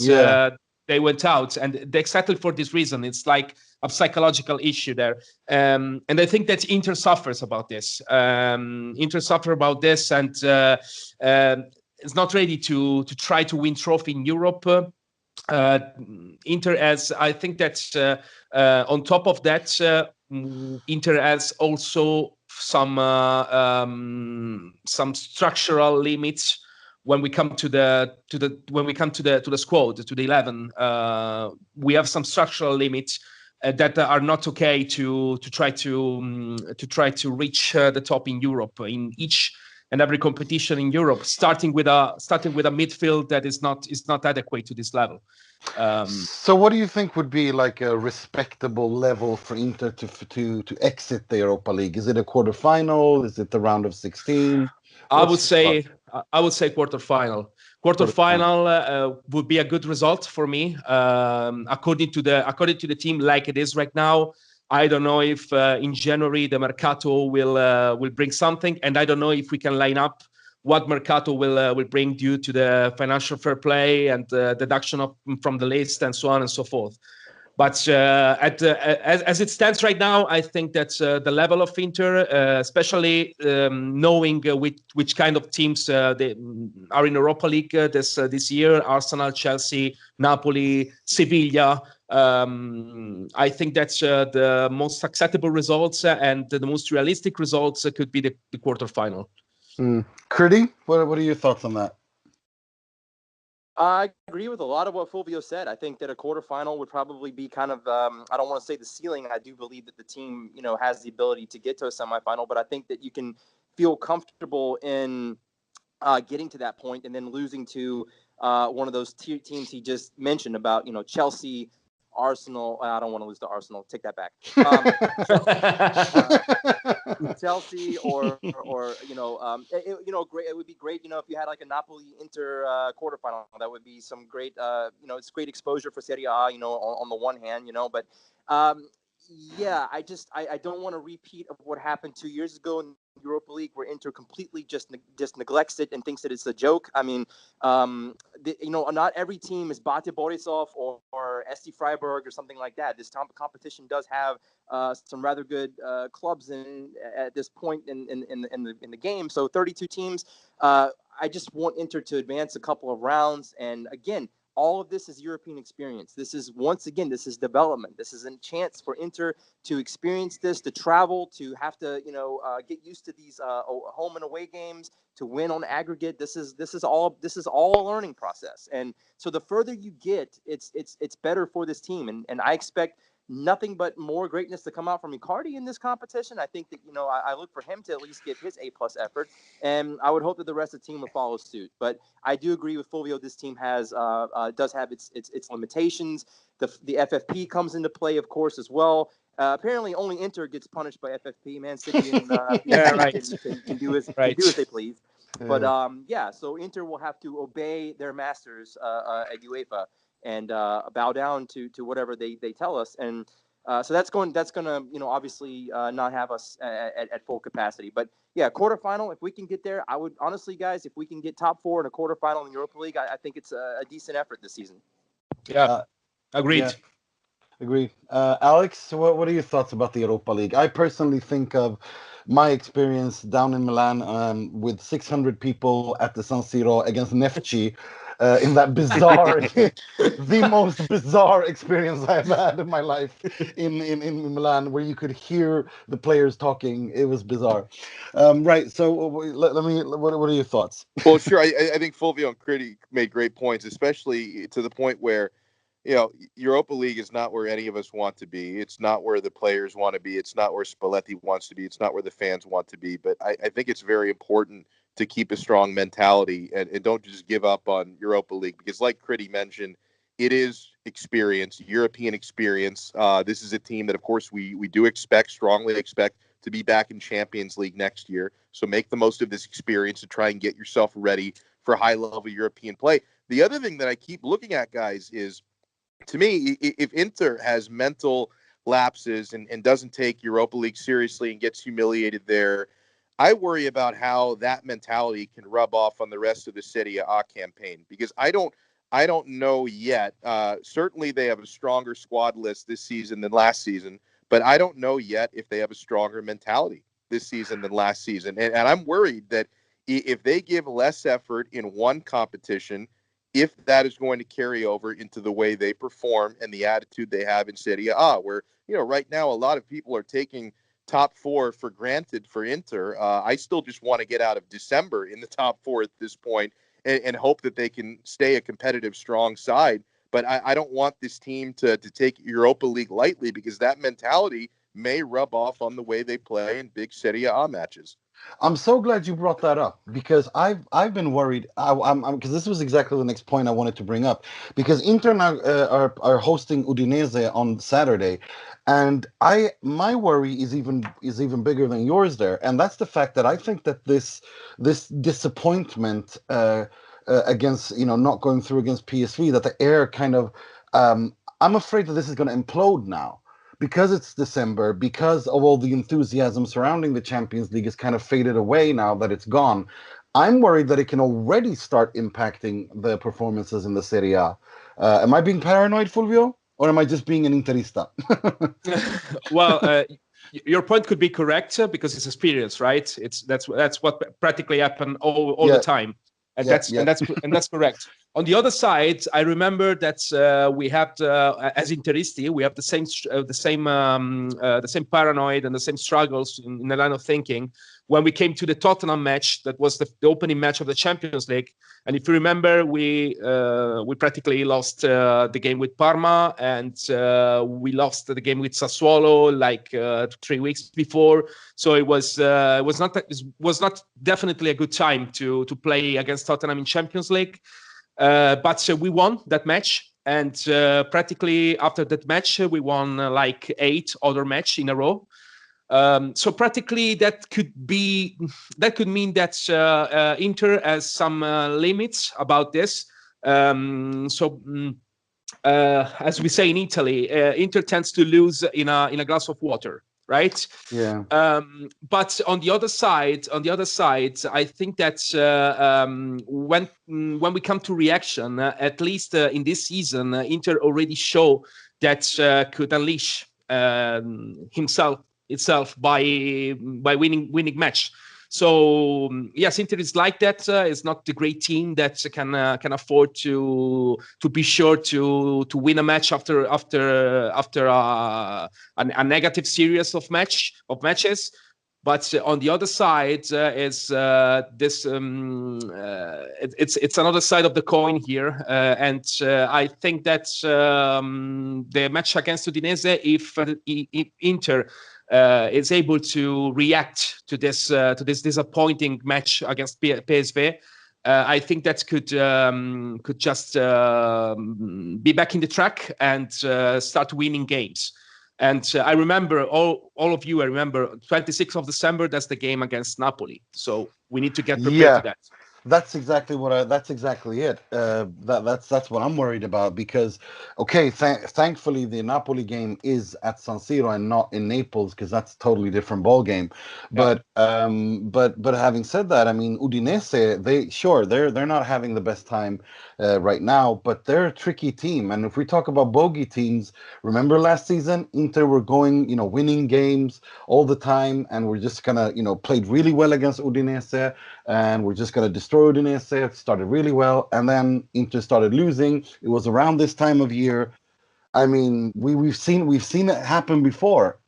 Speaker 5: they went out. And exactly for this reason, it's like a psychological issue there. And I think that Inter suffers about this. And it's not ready to try to win trophy in Europe. Inter has, I think that on top of that, Inter has also some structural limits when we come to the squad, to the 11. We have some structural limits that are not okay to try to reach the top in Europe in each and every competition in Europe, starting with a midfield that is not adequate to this level.
Speaker 1: So what do you think would be like a respectable level for Inter to exit the Europa League? Is it a quarterfinal? Is it the round of 16?
Speaker 5: I would say quarterfinal. Quarterfinal would be a good result for me. According to the team, like it is right now. I don't know if in January the Mercato will bring something, and I don't know if we can line up what Mercato will bring due to the financial fair play and deduction from the list and so on and so forth. But as it stands right now, I think that the level of Inter, especially knowing which kind of teams they are in Europa League this year, Arsenal, Chelsea, Napoli, Sevilla, I think that's the most acceptable results and the most realistic results could be the quarterfinal.
Speaker 1: Critty, what are your thoughts on that?
Speaker 6: I agree with a lot of what Fulvio said. I think that a quarterfinal would probably be kind of, I don't want to say the ceiling. I do believe that the team, has the ability to get to a semifinal, but I think that you can feel comfortable in getting to that point and then losing to one of those teams he just mentioned about, Chelsea, Arsenal. I don't want to lose to Arsenal. Take that back. Chelsea or great. It would be great, if you had like a Napoli Inter quarterfinal. That would be some great, it's great exposure for Serie A, on the one hand, but yeah, I don't want to repeat of what happened 2 years ago in Europa League, where Inter completely just neglects it and thinks that it's a joke. I mean, not every team is Bate Borisov or SC Freiburg or something like that. This competition does have some rather good clubs at this point in the game. So 32 teams. I just want Inter to advance a couple of rounds, and again, all of this is European experience. This is development. This is a chance for Inter to experience this, to travel, to have to, get used to these home and away games, to win on aggregate. This is all a learning process. And so the further you get, it's better for this team. And I expect nothing but more greatness to come out from Icardi in this competition. I think that, I look for him to at least give his A+ effort, and I would hope that the rest of the team will follow suit. But I do agree with Fulvio. This team does have its limitations. The FFP comes into play, of course, as well. Apparently, only Inter gets punished by FFP. Man City and can do as they please. But so Inter will have to obey their masters at UEFA and bow down to whatever they tell us, and so that's going to obviously not have us at full capacity. But yeah, quarterfinal, if we can get there, I would honestly, guys, if we can get top 4 in a quarterfinal in the Europa League, I think it's a decent effort this season.
Speaker 5: Yeah, agreed.
Speaker 1: Yeah. Agreed. Alex, what are your thoughts about the Europa League? I personally think of my experience down in Milan with 600 people at the San Siro against Nefci in that bizarre, the most bizarre experience I've had in my life in Milan, where you could hear the players talking. It was bizarre. Right. So let me. What are your thoughts?
Speaker 4: Well, sure. I think Fulvio and Critty made great points, especially to the point where, Europa League is not where any of us want to be. It's not where the players want to be. It's not where Spalletti wants to be. It's not where the fans want to be. But I think it's very important to keep a strong mentality and don't just give up on Europa League, because like Critty mentioned, it is experience, European experience. This is a team that, of course, we do strongly expect to be back in Champions League next year. So make the most of this experience to try and get yourself ready for high-level European play. The other thing that I keep looking at, guys, is, to me, if Inter has mental lapses and doesn't take Europa League seriously and gets humiliated there, I worry about how that mentality can rub off on the rest of the Serie A campaign, because I don't know yet. Certainly they have a stronger squad list this season than last season, but I don't know yet if they have a stronger mentality this season than last season. And I'm worried that if they give less effort in one competition, if that is going to carry over into the way they perform and the attitude they have in Serie A, where, right now a lot of people are taking top four for granted for Inter. I still just want to get out of December in the top four at this point and hope that they can stay a competitive, strong side. But I don't want this team to take Europa League lightly, because that mentality may rub off on the way they play in big Serie A matches.
Speaker 1: I'm so glad you brought that up, because I've been worried. I'm because this was exactly the next point I wanted to bring up, because Inter now are hosting Udinese on Saturday, and my worry is even bigger than yours there, and that's the fact that I think that this disappointment against, not going through against PSV, that the air kind of I'm afraid that this is going to implode now, because it's December, because of all the enthusiasm surrounding the Champions League has kind of faded away now that it's gone. I'm worried that it can already start impacting the performances in the Serie A. Am I being paranoid, Fulvio? Or am I just being an Interista?
Speaker 5: Well, your point could be correct, because it's experience, right? That's what practically happened all the time. And that's correct. On the other side, I remember that we had, as Interisti, we have the same paranoid and the same struggles in the line of thinking when we came to the Tottenham match. That was the opening match of the Champions League. And if you remember, we practically lost the game with Parma, and we lost the game with Sassuolo like 3 weeks before. So it was not definitely a good time to play against Tottenham in Champions League. But we won that match, and practically after that match, we won like 8 other matches in a row. So practically that could mean that Inter has some limits about this. As we say in Italy, Inter tends to lose in a glass of water, right?
Speaker 1: Yeah.
Speaker 5: But on the other side, I think that when we come to reaction, at least in this season, Inter already show that could unleash itself by winning match. So yes, Inter is like that. It's not the great team that can afford to be sure to win a match after a negative series of matches. But on the other side it's another side of the coin here, and I think that the match against Udinese, if Inter is able to react to this disappointing match against PSV, I think that could just be back in the track and start winning games. And I remember all of you. I remember 26th of December. That's the game against Napoli. So we need to get prepared to that.
Speaker 1: That's exactly that's exactly it. That's what I'm worried about, because, okay, thankfully the Napoli game is at San Siro and not in Naples, because that's a totally different ball game. But having said that, I mean, Udinese, they're not having the best time right now, but they're a tricky team. And if we talk about bogey teams, remember last season, Inter were going, winning games all the time, and we're just gonna, played really well against Udinese, and we're just gonna destroy Udinese. It started really well, and then Inter started losing. It was around this time of year. I mean, we've seen it happen before.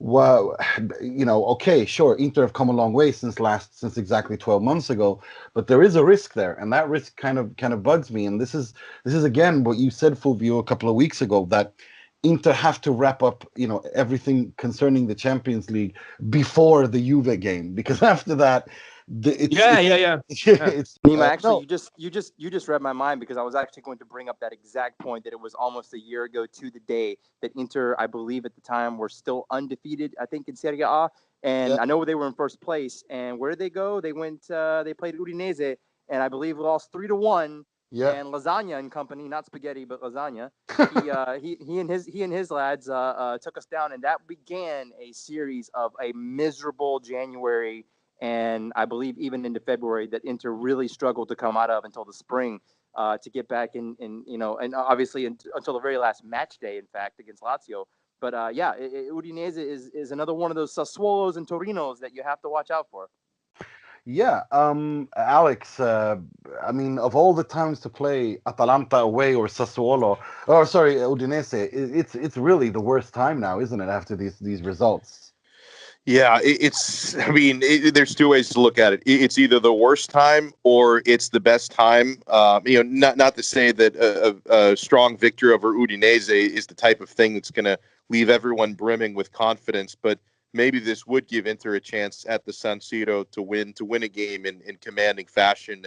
Speaker 1: Well, okay, sure, Inter have come a long way since exactly 12 months ago, but there is a risk there, and that risk kind of bugs me. And this is again what you said, Fulvio, a couple of weeks ago, that Inter have to wrap up, everything concerning the Champions League before the Juve game, because after that,
Speaker 6: Nima, actually, you just read my mind, because I was actually going to bring up that exact point, that it was almost a year ago to the day that Inter, I believe at the time, were still undefeated, I think, in Serie A, and I know they were in first place. And where did they go? They went, they played Udinese, and I believe lost 3-1. Yeah. And Lasagna and company, not spaghetti, but lasagna. He and his lads took us down, and that began a series of a miserable January, and I believe even into February, that Inter really struggled to come out of until the spring to get back in and obviously until the very last match day, in fact, against Lazio. But Udinese is another one of those Sassuolos and Torinos that you have to watch out for.
Speaker 1: Yeah, Alex, I mean, of all the times to play Atalanta away or Sassuolo, or sorry, Udinese, it's really the worst time now, isn't it, after these results?
Speaker 4: Yeah, it's. I mean, there's two ways to look at it. It's either the worst time or it's the best time. Not to say that a strong victory over Udinese is the type of thing that's going to leave everyone brimming with confidence, but maybe this would give Inter a chance at the San Siro to win a game in commanding fashion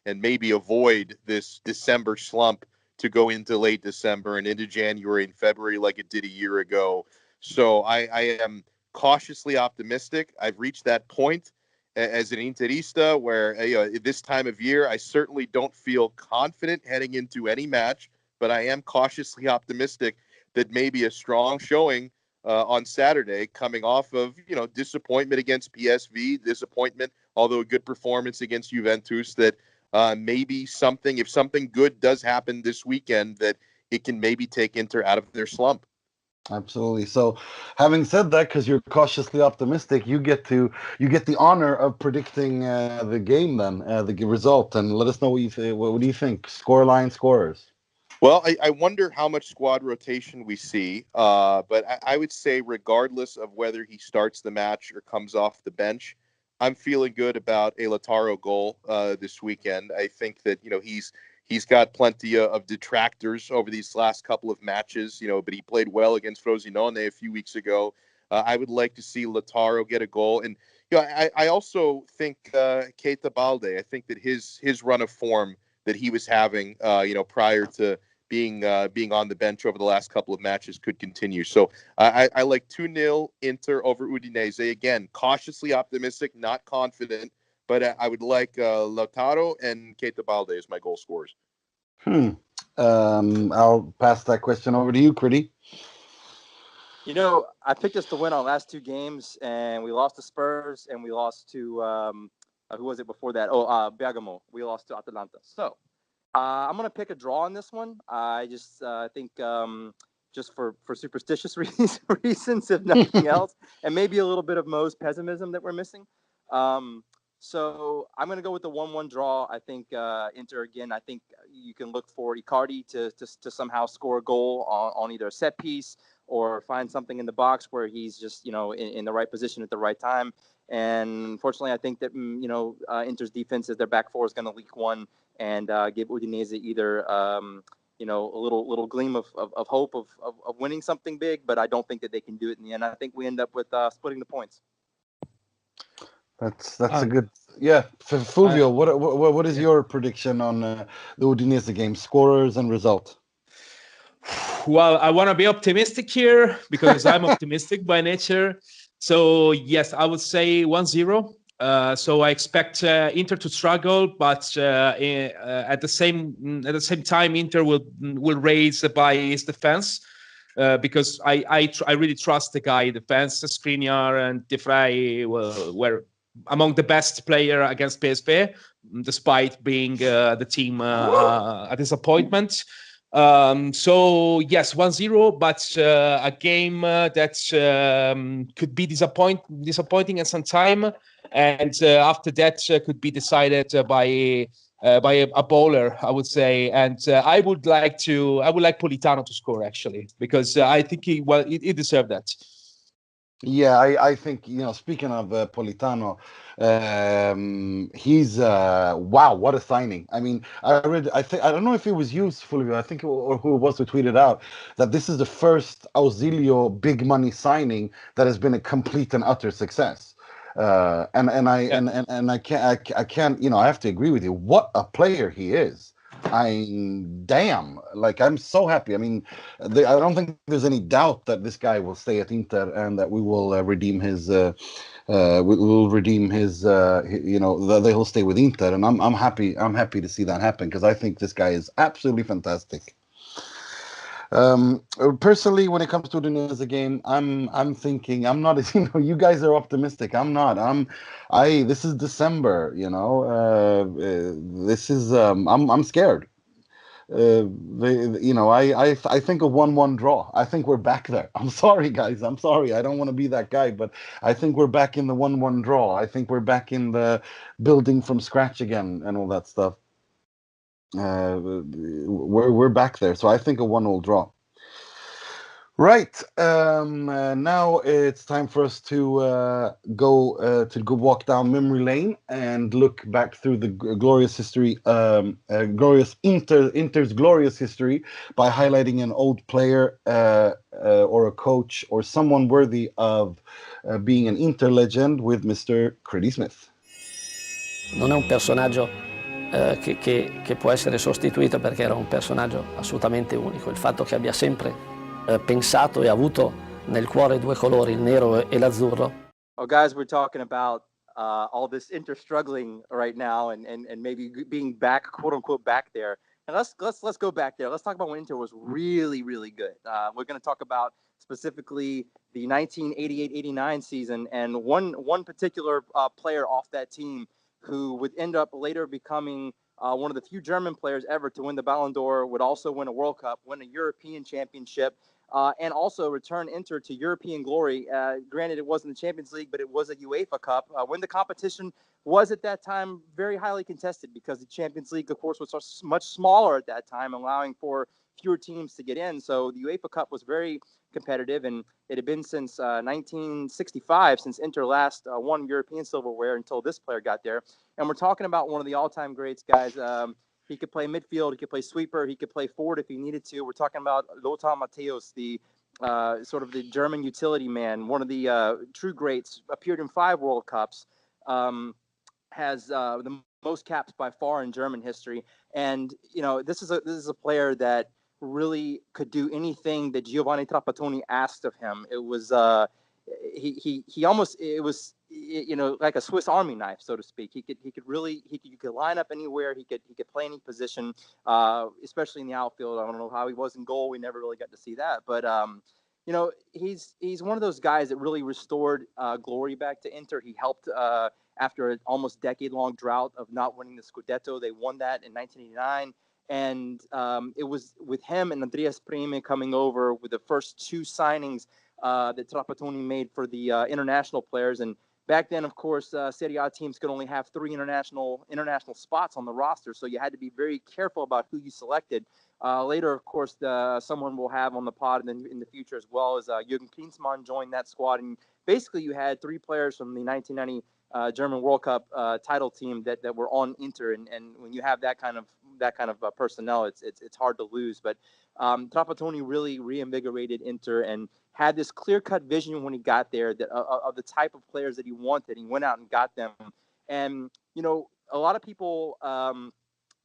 Speaker 4: and maybe avoid this December slump to go into late December and into January and February like it did a year ago. So I am cautiously optimistic. I've reached that point as an Interista where this time of year, I certainly don't feel confident heading into any match, but I am cautiously optimistic that maybe a strong showing on Saturday, coming off of disappointment against PSV, disappointment, although a good performance against Juventus, that maybe if something good does happen this weekend, that it can maybe take Inter out of their slump.
Speaker 1: Absolutely. So, having said that, because you're cautiously optimistic, you get the honor of predicting the game, then the result, and let us know what do you think? Scoreline, scorers.
Speaker 4: Well, I wonder how much squad rotation we see, but I would say regardless of whether he starts the match or comes off the bench, I'm feeling good about a Lautaro goal this weekend. I think that he's got plenty of detractors over these last couple of matches, but he played well against Frosinone a few weeks ago. I would like to see Lautaro get a goal, and I also think Keita Balde. I think that his run of form that he was having, prior to being on the bench over the last couple of matches could continue. So I like 2-0 Inter over Udinese. Again, cautiously optimistic, not confident, but I would like Lautaro and Keita Balde as my goal scorers.
Speaker 1: I'll pass that question over to you, Critty.
Speaker 6: I picked us to win our last two games, and we lost to Spurs, and we lost to who was it before that? Bergamo. We lost to Atalanta. So I'm going to pick a draw on this one. I just think just for superstitious reasons, if nothing else, and maybe a little bit of Mo's pessimism that we're missing. So I'm going to go with the 1-1 draw. I think Inter again. I think you can look for Icardi to somehow score a goal on either a set piece or find something in the box where he's just in the right position at the right time. And unfortunately, I think that Inter's defense as their back four is going to leak one and give Udinese either a little gleam of hope of winning something big, but I don't think that they can do it in the end. I think we end up with splitting the points.
Speaker 1: That's a good Fulvio. What is your prediction on the Udinese game, scorers and result?
Speaker 5: Well, I want to be optimistic here because I'm optimistic by nature. So yes, I would say 1-0. So I expect Inter to struggle, but at the same time, Inter will raise by his defense. Because I really trust the guy. Defense, Skriniar and De Vrij were among the best player against PSV, despite being the team a disappointment. So yes, 1-0, but a game that could be disappointing at some time, and after that could be decided by a bowler, I would say. And I would like Politano to score, actually, because I think he deserved that.
Speaker 1: Yeah, I think, speaking of Politano, he's wow, what a signing. I mean, I don't know if it was you, Fulvio, I think or who it was who tweeted out that this is the first Auxilio big money signing that has been a complete and utter success. And I can't, I have to agree with you. What a player he is. I'm so happy. I mean, I don't think there's any doubt that this guy will stay at Inter and that we will redeem his. He'll stay with Inter, and I'm happy. I'm happy to see that happen because I think this guy is absolutely fantastic. Personally, when it comes to the Udinese game, I'm thinking I'm not. You guys are optimistic. I'm not. This is December. This is. I'm scared. I think a 1-1 draw. I think we're back there. I'm sorry, guys. I'm sorry. I don't want to be that guy, but I think we're back in the 1-1 draw. I think we're back in the building from scratch again and all that stuff. We're back there. So I think a 1-1 draw. Right. Now it's time for us to go walk down memory lane and look back through the glorious history, Inter's glorious history by highlighting an old player or a coach or someone worthy of being an Inter legend with Mr. Critty Smith.
Speaker 7: Non è un personaggio che può essere sostituito perché era un personaggio assolutamente unico. Il fatto che abbia sempre pensato e avuto nel cuore due colori, il nero e l'azzurro.
Speaker 6: Oh, guys, we're talking about all this Inter struggling right now and maybe being back, quote unquote, back there. And let's go back there. Let's talk about when Inter was really, really good. We're going to talk about specifically the 1988-89 season and one particular player off that team who would end up later becoming one of the few German players ever to win the Ballon d'Or, would also win a World Cup, win a European championship, and also return Inter to European glory. Granted, it wasn't the Champions League, but it was a UEFA Cup. When the competition was at that time very highly contested because the Champions League, of course, was much smaller at that time, allowing for fewer teams to get in. So the UEFA Cup was very competitive, and it had been since 1965 since Inter last won European silverware until this player got there. And we're talking about one of the all-time greats, guys. He could play midfield, he could play sweeper, he could play forward if he needed to. We're talking about Lothar Matthäus, the sort of the German utility man, one of the true greats, appeared in 5 World Cups, has the most caps by far in German history. And, you know, this is a player that really could do anything that Giovanni Trapattoni asked of him. It was he almost, it was, you know, like a Swiss Army knife, so to speak. He could line up anywhere. He could play any position, especially in the outfield. I don't know how he was in goal. We never really got to see that, but you know, he's one of those guys that really restored glory back to Inter. He helped after an almost decade-long drought of not winning the Scudetto. They won that in 1989. And it was with him and Andreas Prime coming over with the first 2 signings that Trapattoni made for the international players. And back then, of course, Serie A teams could only have 3 international spots on the roster, so you had to be very careful about who you selected. Later, of course, someone we'll have on the pod in the future as well as Jürgen Klinsmann joined that squad. And basically, you had 3 players from the 1990 German World Cup title team that were on Inter, and when you have that kind of personnel, it's hard to lose. But Trapattoni really reinvigorated Inter and had this clear-cut vision when he got there that of the type of players that he wanted. He went out and got them. And, you know, a lot of people,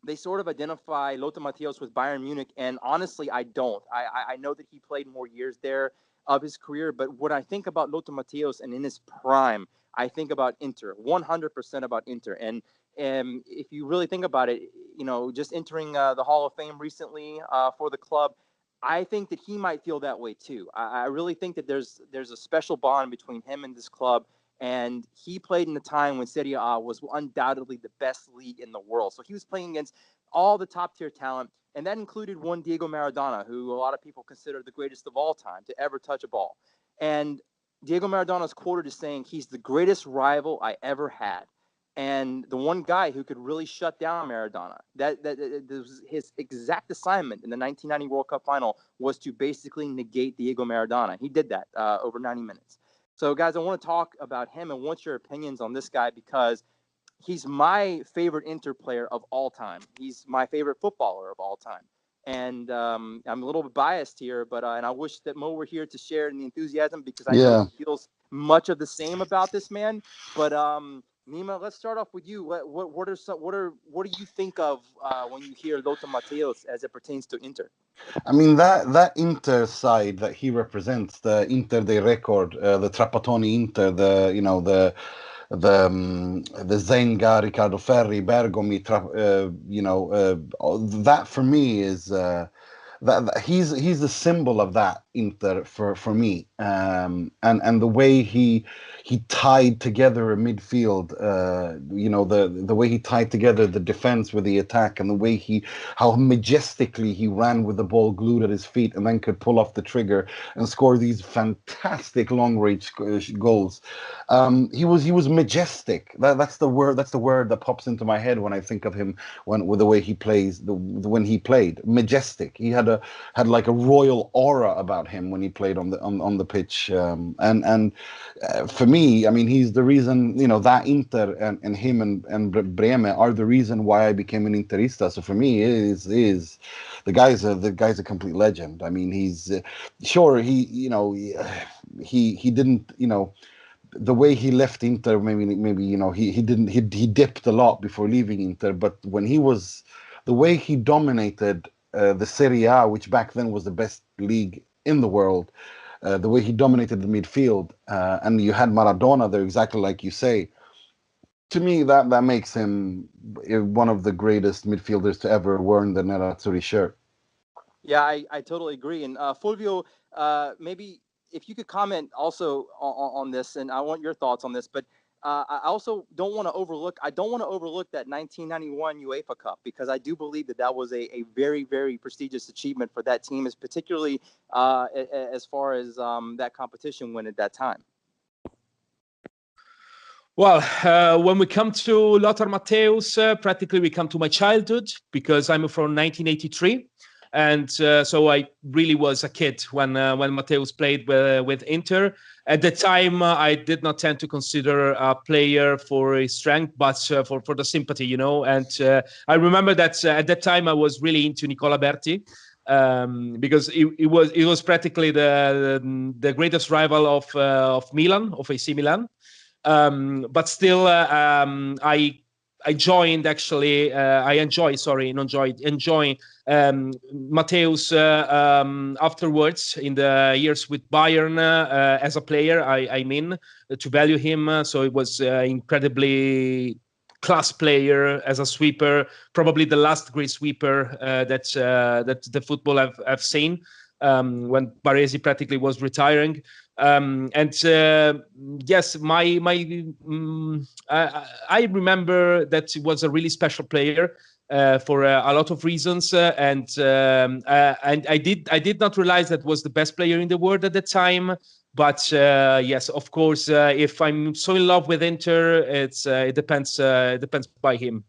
Speaker 6: they sort of identify Lothar Matthäus with Bayern Munich, and honestly, I don't. I know that he played more years there of his career, but when I think about Lothar Matthäus and in his prime, I think about Inter, 100% about Inter. And if you really think about it, you know, just entering the Hall of Fame recently for the club, I think that he might feel that way too. I really think that there's a special bond between him and this club. And he played in a time when Serie A was undoubtedly the best league in the world. So he was playing against all the top tier talent. And that included one Diego Maradona, who a lot of people consider the greatest of all time to ever touch a ball. And Diego Maradona is quoted as saying, he's the greatest rival I ever had. And the one guy who could really shut down Maradona, that was his exact assignment in the 1990 World Cup final, was to basically negate Diego Maradona. He did that over 90 minutes. So, guys, I want to talk about him and want your opinions on this guy because he's my favorite Inter player of all time. He's my favorite footballer of all time. And I'm a little bit biased here, but and I wish that Mo were here to share in the enthusiasm because I know he feels much of the same about this man. But Nima, let's start off with you. What do you think of when you hear Lothar Matthäus as it pertains to Inter?
Speaker 1: I mean, that Inter side that he represents, the Inter dei record, the Trapattoni Inter, the Zenga, Riccardo Ferri, Bergomi, that for me is that he's the symbol of that Inter for me, and the way he tied together a midfield, the way he tied together the defense with the attack, and the way how majestically he ran with the ball glued at his feet, and then could pull off the trigger and score these fantastic long range goals. He was majestic. That's the word that pops into my head when I think of him, with the way he plays, when he played majestic. He had like a royal aura about him when he played on the pitch, and for me, I mean, he's the reason, that Inter and him and Breme are the reason why I became an Interista. So for me, is the guy's a complete legend. I mean, he's sure he didn't, the way he left Inter, maybe he dipped a lot before leaving Inter, but the way he dominated the Serie A, which back then was the best league in the world, the way he dominated the midfield, and you had Maradona there, exactly like you say. To me, that makes him one of the greatest midfielders to ever wear the Nerazzurri shirt.
Speaker 6: Yeah, I totally agree. And Fulvio, maybe if you could comment also on this, and I want your thoughts on this, but I also don't want to overlook that 1991 UEFA Cup, because I do believe that was a very, very prestigious achievement for that team, particularly as far as that competition went at that time.
Speaker 5: Well, when we come to Lothar Matthäus, practically we come to my childhood, because I'm from 1983. And so I really was a kid when Matthäus played with Inter. At the time, I did not tend to consider a player for his strength, but for the sympathy, And I remember that at that time I was really into Nicola Berti, because it was practically the greatest rival of Milan, of AC Milan. But still, I joined actually. I enjoy Matthäus afterwards in the years with Bayern as a player. I mean, to value him. So it was incredibly class player as a sweeper, probably the last great sweeper that the football have seen when Baresi practically was retiring. Yes, I remember that it was a really special player for a lot of reasons, and I did not realize that was the best player in the world at the time. But yes, of course, if I'm so in love with Inter, it depends by him.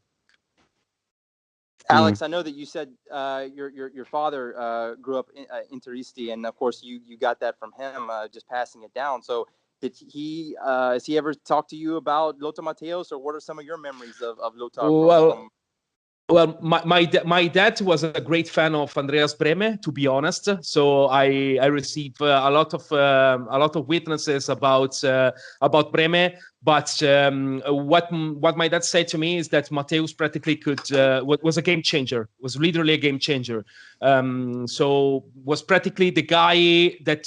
Speaker 6: Alex, I know that you said your father grew up Interisti, and of course you got that from him, just passing it down. So did he has he ever talked to you about Lothar Matthäus, or what are some of your memories of Lothar?
Speaker 5: Well, my dad was a great fan of Andreas Brehme, to be honest. So I received a lot of witnesses about Brehme. But what my dad said to me is that Matthäus practically was a game changer. Was literally a game changer. So was practically the guy that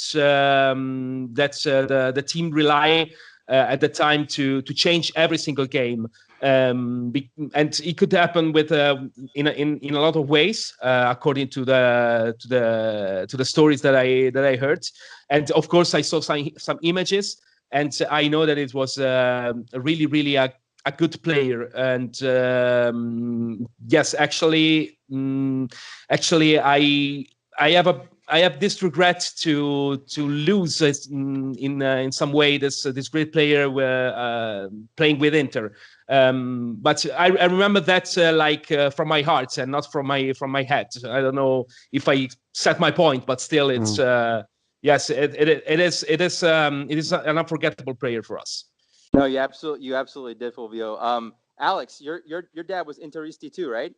Speaker 5: the team rely at the time to change every single game. And it could happen with in a lot of ways, according to the stories that I heard. And of course, I saw some images, and I know that it was really a good player. And yes, actually, I have this regret to lose in some way this great player playing with Inter. But I remember that from my heart and not from my head. I don't know if I set my point, but still, it's yes, it is an unforgettable player for us.
Speaker 6: No, you absolutely did, Fulvio. Alex, your dad was Interisti too, right?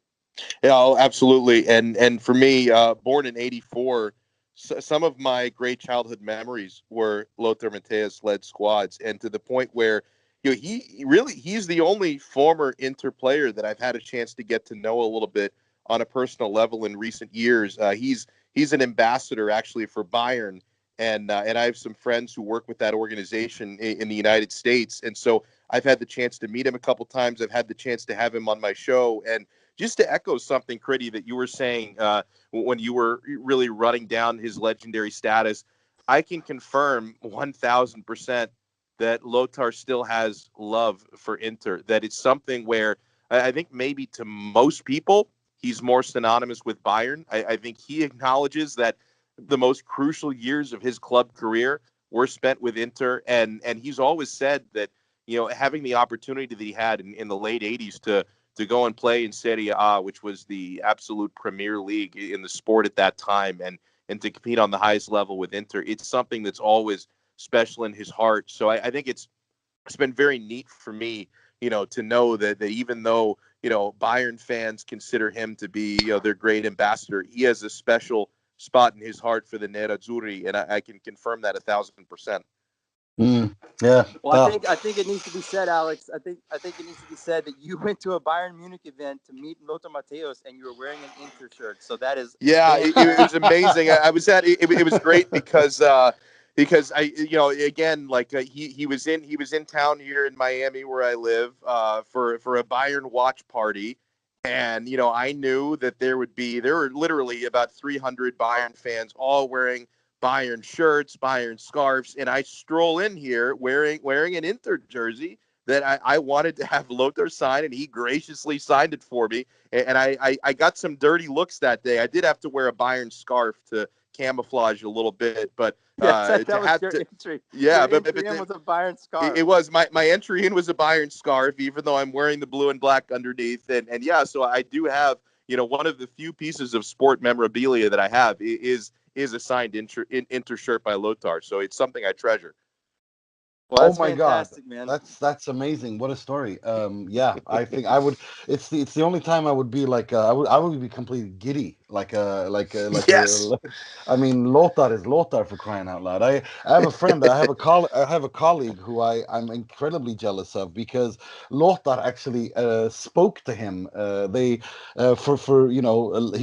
Speaker 4: Yeah, oh, absolutely. And for me, born in '84, some of my great childhood memories were Lothar Matthäus led squads, and to the point where he's the only former Inter player that I've had a chance to get to know a little bit on a personal level in recent years. He's an ambassador actually for Bayern, and I have some friends who work with that organization in the United States, and so I've had the chance to meet him a couple times. I've had the chance to have him on my show, and just to echo something, Critty, that you were saying when you were really running down his legendary status, I can confirm 1,000% that Lothar still has love for Inter, that it's something where I think maybe to most people, he's more synonymous with Bayern. I think he acknowledges that the most crucial years of his club career were spent with Inter. And he's always said that, having the opportunity that he had in the late 80s to go and play in Serie A, which was the absolute premier league in the sport at that time, and to compete on the highest level with Inter, it's something that's always special in his heart. So I think it's been very neat for me, to know that even though, Bayern fans consider him to be, their great ambassador, he has a special spot in his heart for the Nerazzurri, and I can confirm that 1,000%.
Speaker 1: Yeah.
Speaker 6: Well, I think it needs to be said, Alex. I think it needs to be said that you went to a Bayern Munich event to meet Lothar Matthäus, and you were wearing an Inter shirt. So that is
Speaker 4: it was amazing. I was at it was great because I again, like he was in town here in Miami where I live for a Bayern watch party. And, I knew that there were literally about 300 Bayern fans all wearing Bayern shirts, Bayern scarves. And I stroll in here wearing an Inter jersey that I wanted to have Lothar sign, and he graciously signed it for me. And I got some dirty looks that day. I did have to wear a Bayern scarf to camouflage a little bit, but
Speaker 6: that was your entry.
Speaker 4: Yeah,
Speaker 6: your
Speaker 4: but
Speaker 6: entry in was a Bayern scarf.
Speaker 4: It was my entry in was a Bayern scarf, even though I'm wearing the blue and black underneath. And yeah, so I do have, one of the few pieces of sport memorabilia that I have is a signed Inter shirt by Lothar. So it's something I treasure.
Speaker 6: Well, that's
Speaker 1: my
Speaker 6: fantastic,
Speaker 1: God,
Speaker 6: man.
Speaker 1: that's amazing. What a story. Yeah, I think I would. It's the only time I would be like I would be completely giddy.
Speaker 4: Yes.
Speaker 1: I mean, Lothar is Lothar, for crying out loud. I have a friend. I have a colleague who I'm incredibly jealous of, because Lothar actually spoke to him. He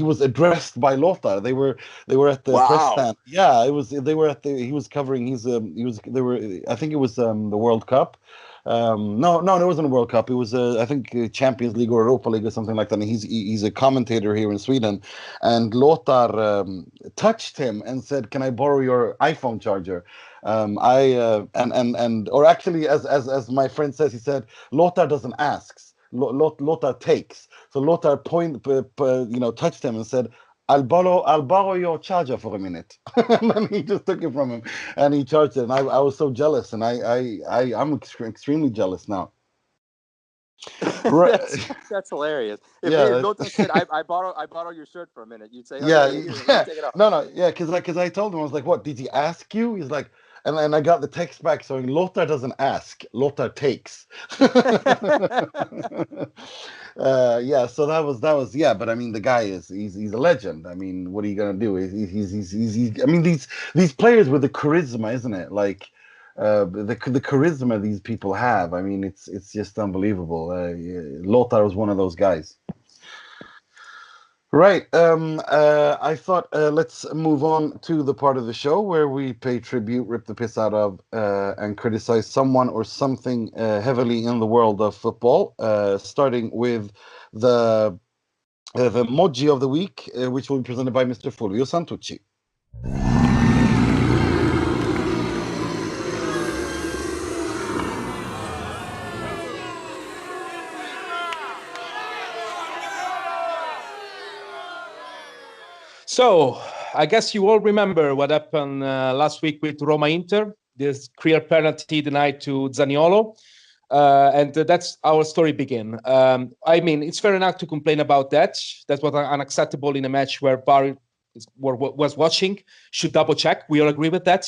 Speaker 1: was addressed by Lothar. They were at the press stand. Yeah, he was covering. I think it was the World Cup. No, it wasn't a World Cup. It was I think Champions League or Europa League or something like that. And he's a commentator here in Sweden. And Lothar touched him and said, "Can I borrow your iPhone charger?" Or actually, as my friend says, he said, "Lothar doesn't ask. Lothar takes." So Lothar touched him and said, I'll borrow your charger for a minute." And then he just took it from him and he charged it. And I was so jealous, and I'm extremely jealous now.
Speaker 6: Right. That's hilarious. If Lothar said, I borrow your shirt for a minute, you'd say,
Speaker 1: "Yeah,
Speaker 6: take it off."
Speaker 1: No, yeah, because I told him, I was like, "What, did he ask you?" He's like, and I got the text back saying, "Lothar doesn't ask, Lothar takes." Yeah, so that was yeah, but I mean, the guy he's a legend. I mean, what are you gonna do? He's I mean, these players with the charisma, isn't it? Like the charisma these people have. I mean, it's just unbelievable. Lothar was one of those guys. Right. I thought let's move on to the part of the show where we pay tribute, rip the piss out of, and criticize someone or something heavily in the world of football. Starting with the Moggi of the week, which will be presented by Mr. Fulvio Santucci.
Speaker 5: So, I guess you all remember what happened last week with Roma Inter, this clear penalty denied to Zaniolo. And that's our story begin. I mean, it's fair enough to complain about that. That was unacceptable in a match where Bar was watching, should double check. We all agree with that.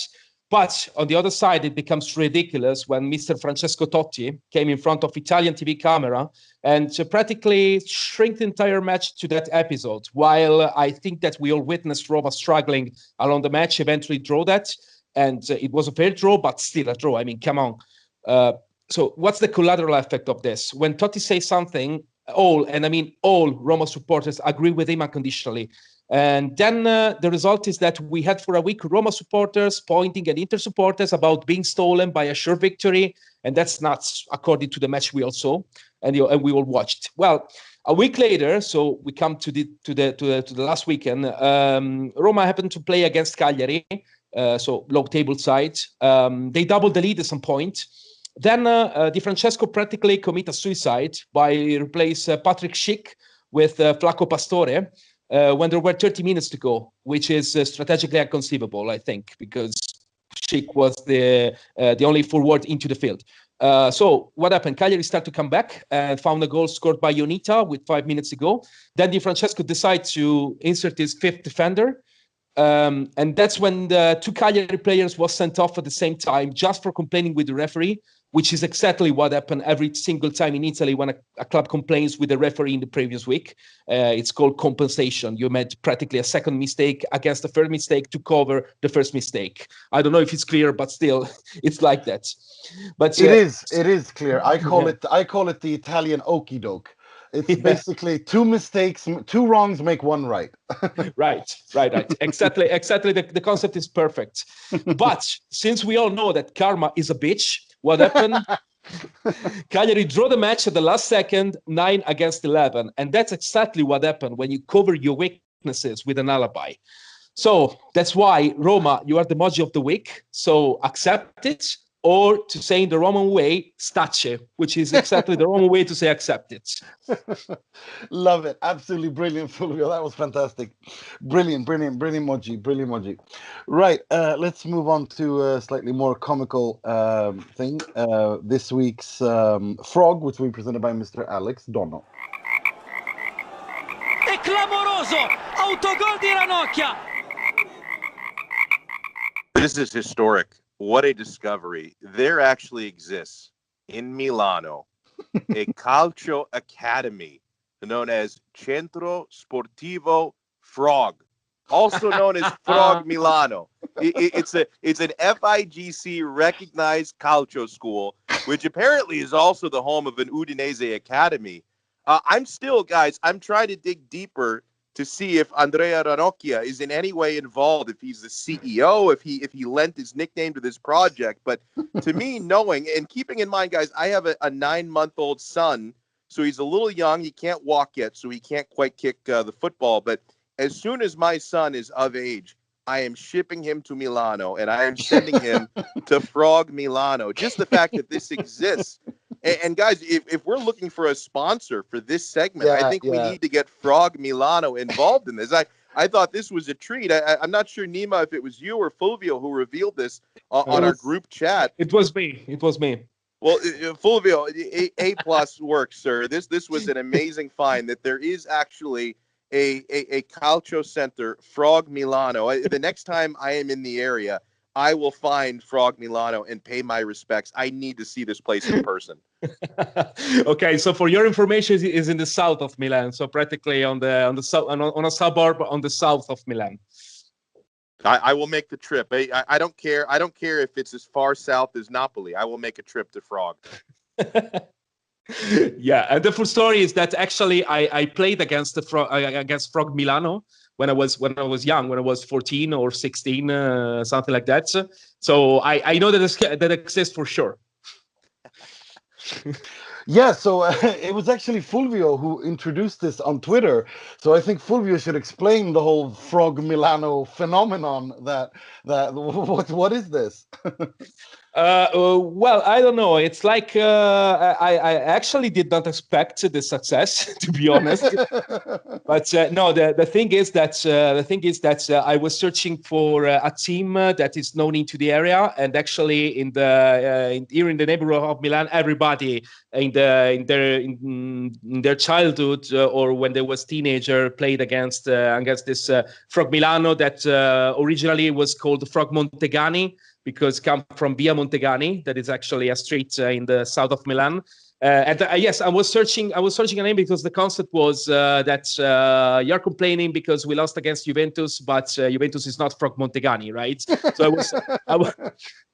Speaker 5: But on the other side, it becomes ridiculous when Mr. Francesco Totti came in front of Italian TV camera and practically shrink the entire match to that episode. While I think that we all witnessed Roma struggling along the match, eventually draw that. And it was a fair draw, but still a draw. I mean, come on. So what's the collateral effect of this? When Totti says something, all Roma supporters agree with him unconditionally. And then the result is that we had for a week Roma supporters pointing at Inter supporters about being stolen by a sure victory. And that's nuts, according to the match we all saw and we all watched. Well, A week later, so we come to the last weekend. Roma happened to play against Cagliari, so low table side. They doubled the lead at some point. Then Di Francesco practically commit a suicide by replace Patrick Schick with Flaco Pastore when there were 30 minutes to go, which is strategically inconceivable, I think, because Schick was the only forward into the field. So what happened? Cagliari started to come back and found a goal scored by Ionita with 5 minutes to go. Then Di Francesco decided to insert his fifth defender. And that's when the 2 Cagliari players was sent off at the same time just for complaining with the referee, which is exactly what happened every single time in Italy when a club complains with the referee in the previous week. It's called compensation. You made practically a second mistake against the first mistake to cover the first mistake. I don't know if it's clear, but still, it's like that. But
Speaker 1: it is clear. I call it the Italian okie doke. It's basically 2 mistakes, 2 wrongs make 1 right.
Speaker 5: Right. Exactly. The concept is perfect. But since we all know that karma is a bitch, what happened? Cagliari draw the match at the last second, 9 against 11. And that's exactly what happened when you cover your weaknesses with an alibi. So that's why, Roma, you are the Moggi of the week. So accept it. Or to say in the Roman way, stace, which is exactly the Roman way to say accept it.
Speaker 1: Love it. Absolutely brilliant, Fulvio. That was fantastic. Brilliant Moggi. Right, let's move on to a slightly more comical thing. This week's Frog, which will be presented by Mr. Alex Donno.
Speaker 8: È clamoroso! Autogol di Ranocchia!
Speaker 4: This is historic. What a discovery. There actually exists in Milano a calcio academy known as Centro Sportivo Frog, also known as Frog Milano. It's an FIGC recognized calcio school, which apparently is also the home of an Udinese academy. I'm trying to dig deeper to see if Andrea Ranocchia is in any way involved, if he's the CEO, if he lent his nickname to this project. But to me, knowing and keeping in mind, guys, I have a 9-month-old son, so he's a little young. He can't walk yet, so he can't quite kick the football. But as soon as my son is of age, I am shipping him to Milano, and I am sending him to Frog Milano. Just the fact that this exists. And guys, if we're looking for a sponsor for this segment, I think we need to get Frog Milano involved in this. I thought this was a treat. I'm not sure, Nima, if it was you or Fulvio who revealed this on our group chat.
Speaker 5: It was me.
Speaker 4: Well, Fulvio, A+ work, sir. This was an amazing find that there is actually a calcio center, Frog Milano. The next time I am in the area, I will find Frog Milano and pay my respects. I need to see this place in person.
Speaker 5: Okay, so for your information, it is in the south of Milan, so practically on a suburb on the south of Milan.
Speaker 4: I will make the trip. I don't care. I don't care if it's as far south as Napoli. I will make a trip to Frog.
Speaker 5: Yeah, and the full story is that actually I played against Frog Milano when I was young, when I was 14 or 16, something like that. So I know that exists for sure.
Speaker 1: Yeah, so it was actually Fulvio who introduced this on Twitter. So I think Fulvio should explain the whole Frog Milano phenomenon. What is this?
Speaker 5: Well, I don't know. It's like I actually did not expect the success, to be honest. But no, the thing is that I was searching for a team that is known into the area, and actually here in the neighborhood of Milan, everybody in their childhood or when they was teenager played against this Frog Milano that originally was called Frog Montegani, because come from Via Montegani, that is actually a street in the south of Milan. Yes, I was searching a name because the concept was that you're complaining because we lost against Juventus, but Juventus is not Frog Montegani, right? So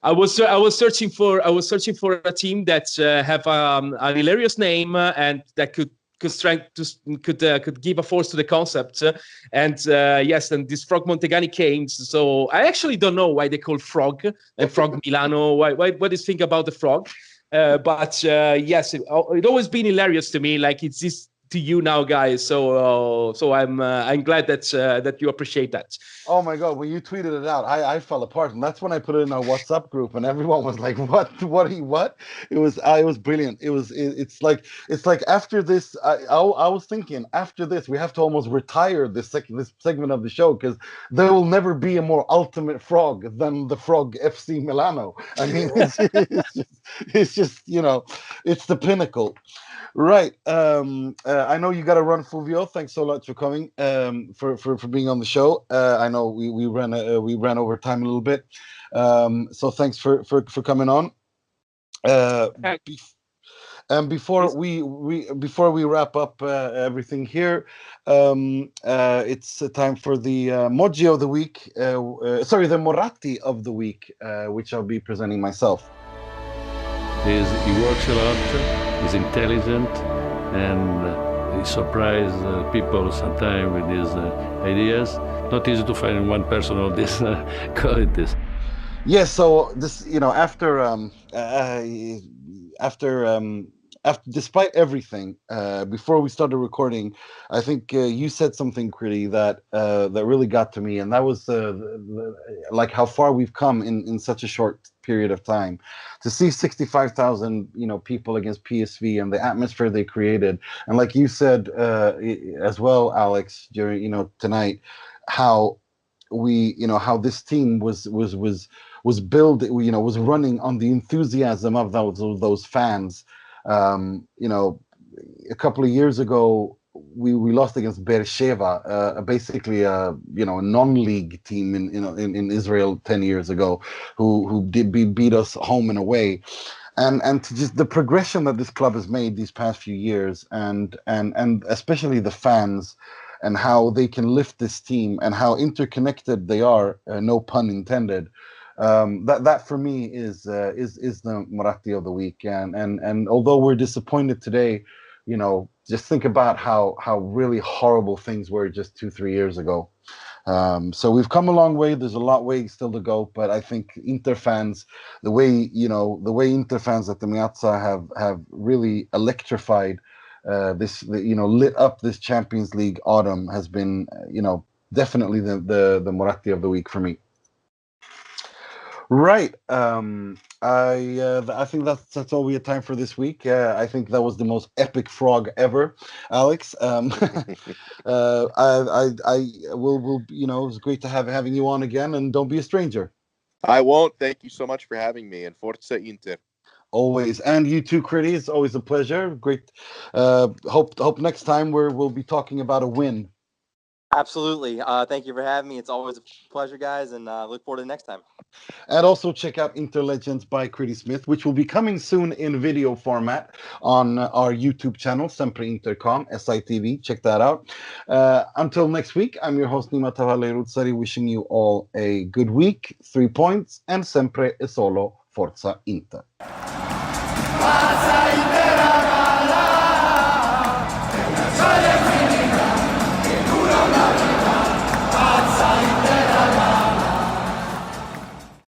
Speaker 5: I was searching for a team that have an hilarious name and that could give a force to the concept, and this Frog Montegani came. So I actually don't know why they call Frog and Frog Milano. What do you think about the Frog? But yes, it always been hilarious to me. Like it's to you now, guys. So I'm glad that you appreciate that.
Speaker 1: Oh my God! When you tweeted it out, I fell apart, and that's when I put it in our WhatsApp group, and everyone was like, "What? What?" It was brilliant. It's like after this, I was thinking after this we have to almost retire this segment of the show, because there will never be a more ultimate frog than the frog FC Milano. I mean, it's just it's the pinnacle. Right. I know you got to run, Fulvio. Thanks so much for coming. For being on the show. I know we ran over time a little bit. So thanks for coming on. And before we wrap up everything here, it's time for the Moggi of the week. Sorry, the Moratti of the week, which I'll be presenting myself.
Speaker 9: He works a lot, he's intelligent, and he surprises people sometimes with his ideas. Not easy to find one person of this qualities.
Speaker 1: Yeah, so this, after despite everything, before we started recording, I think you said something, Critty, that really got to me, and that was like how far we've come in such a short period of time. To see 65,000 people against PSV and the atmosphere they created, and like you said as well, Alex, during tonight, how how this team was built, was running on the enthusiasm of those fans. A couple of years ago, we lost against Beersheva, basically a non-league team in Israel 10 years ago, who beat us home and away. And to just the progression that this club has made these past few years, and especially the fans, and how they can lift this team, and how interconnected they are, no pun intended. That for me is the Moratti of the week, and although we're disappointed today, just think about how really horrible things were just 2-3 years ago. So we've come a long way. There's a lot way still to go, but I think Inter fans, the way Inter fans at the Piazza have really electrified lit up this Champions League autumn has been definitely the Moratti of the week for me. Right. I think that's all we had time for this week. I think that was the most epic frog ever, Alex. It was great to having you on again, and don't be a stranger.
Speaker 4: I won't. Thank you so much for having me, and Forza Inter.
Speaker 1: Always. And you too, Critty. It's always a pleasure. Great. Hope next time we'll be talking about a win.
Speaker 6: Absolutely. Thank you for having me. It's always a pleasure, guys, and look forward to the next time.
Speaker 1: And also check out Inter Legends by Critty Smith, which will be coming soon in video format on our YouTube channel, SempreInter.com, SITV. Check that out. Until next week, I'm your host, Nima Tavale-Ruzzari, wishing you all a good week, 3 points, and sempre e solo Forza Inter. Forza Inter!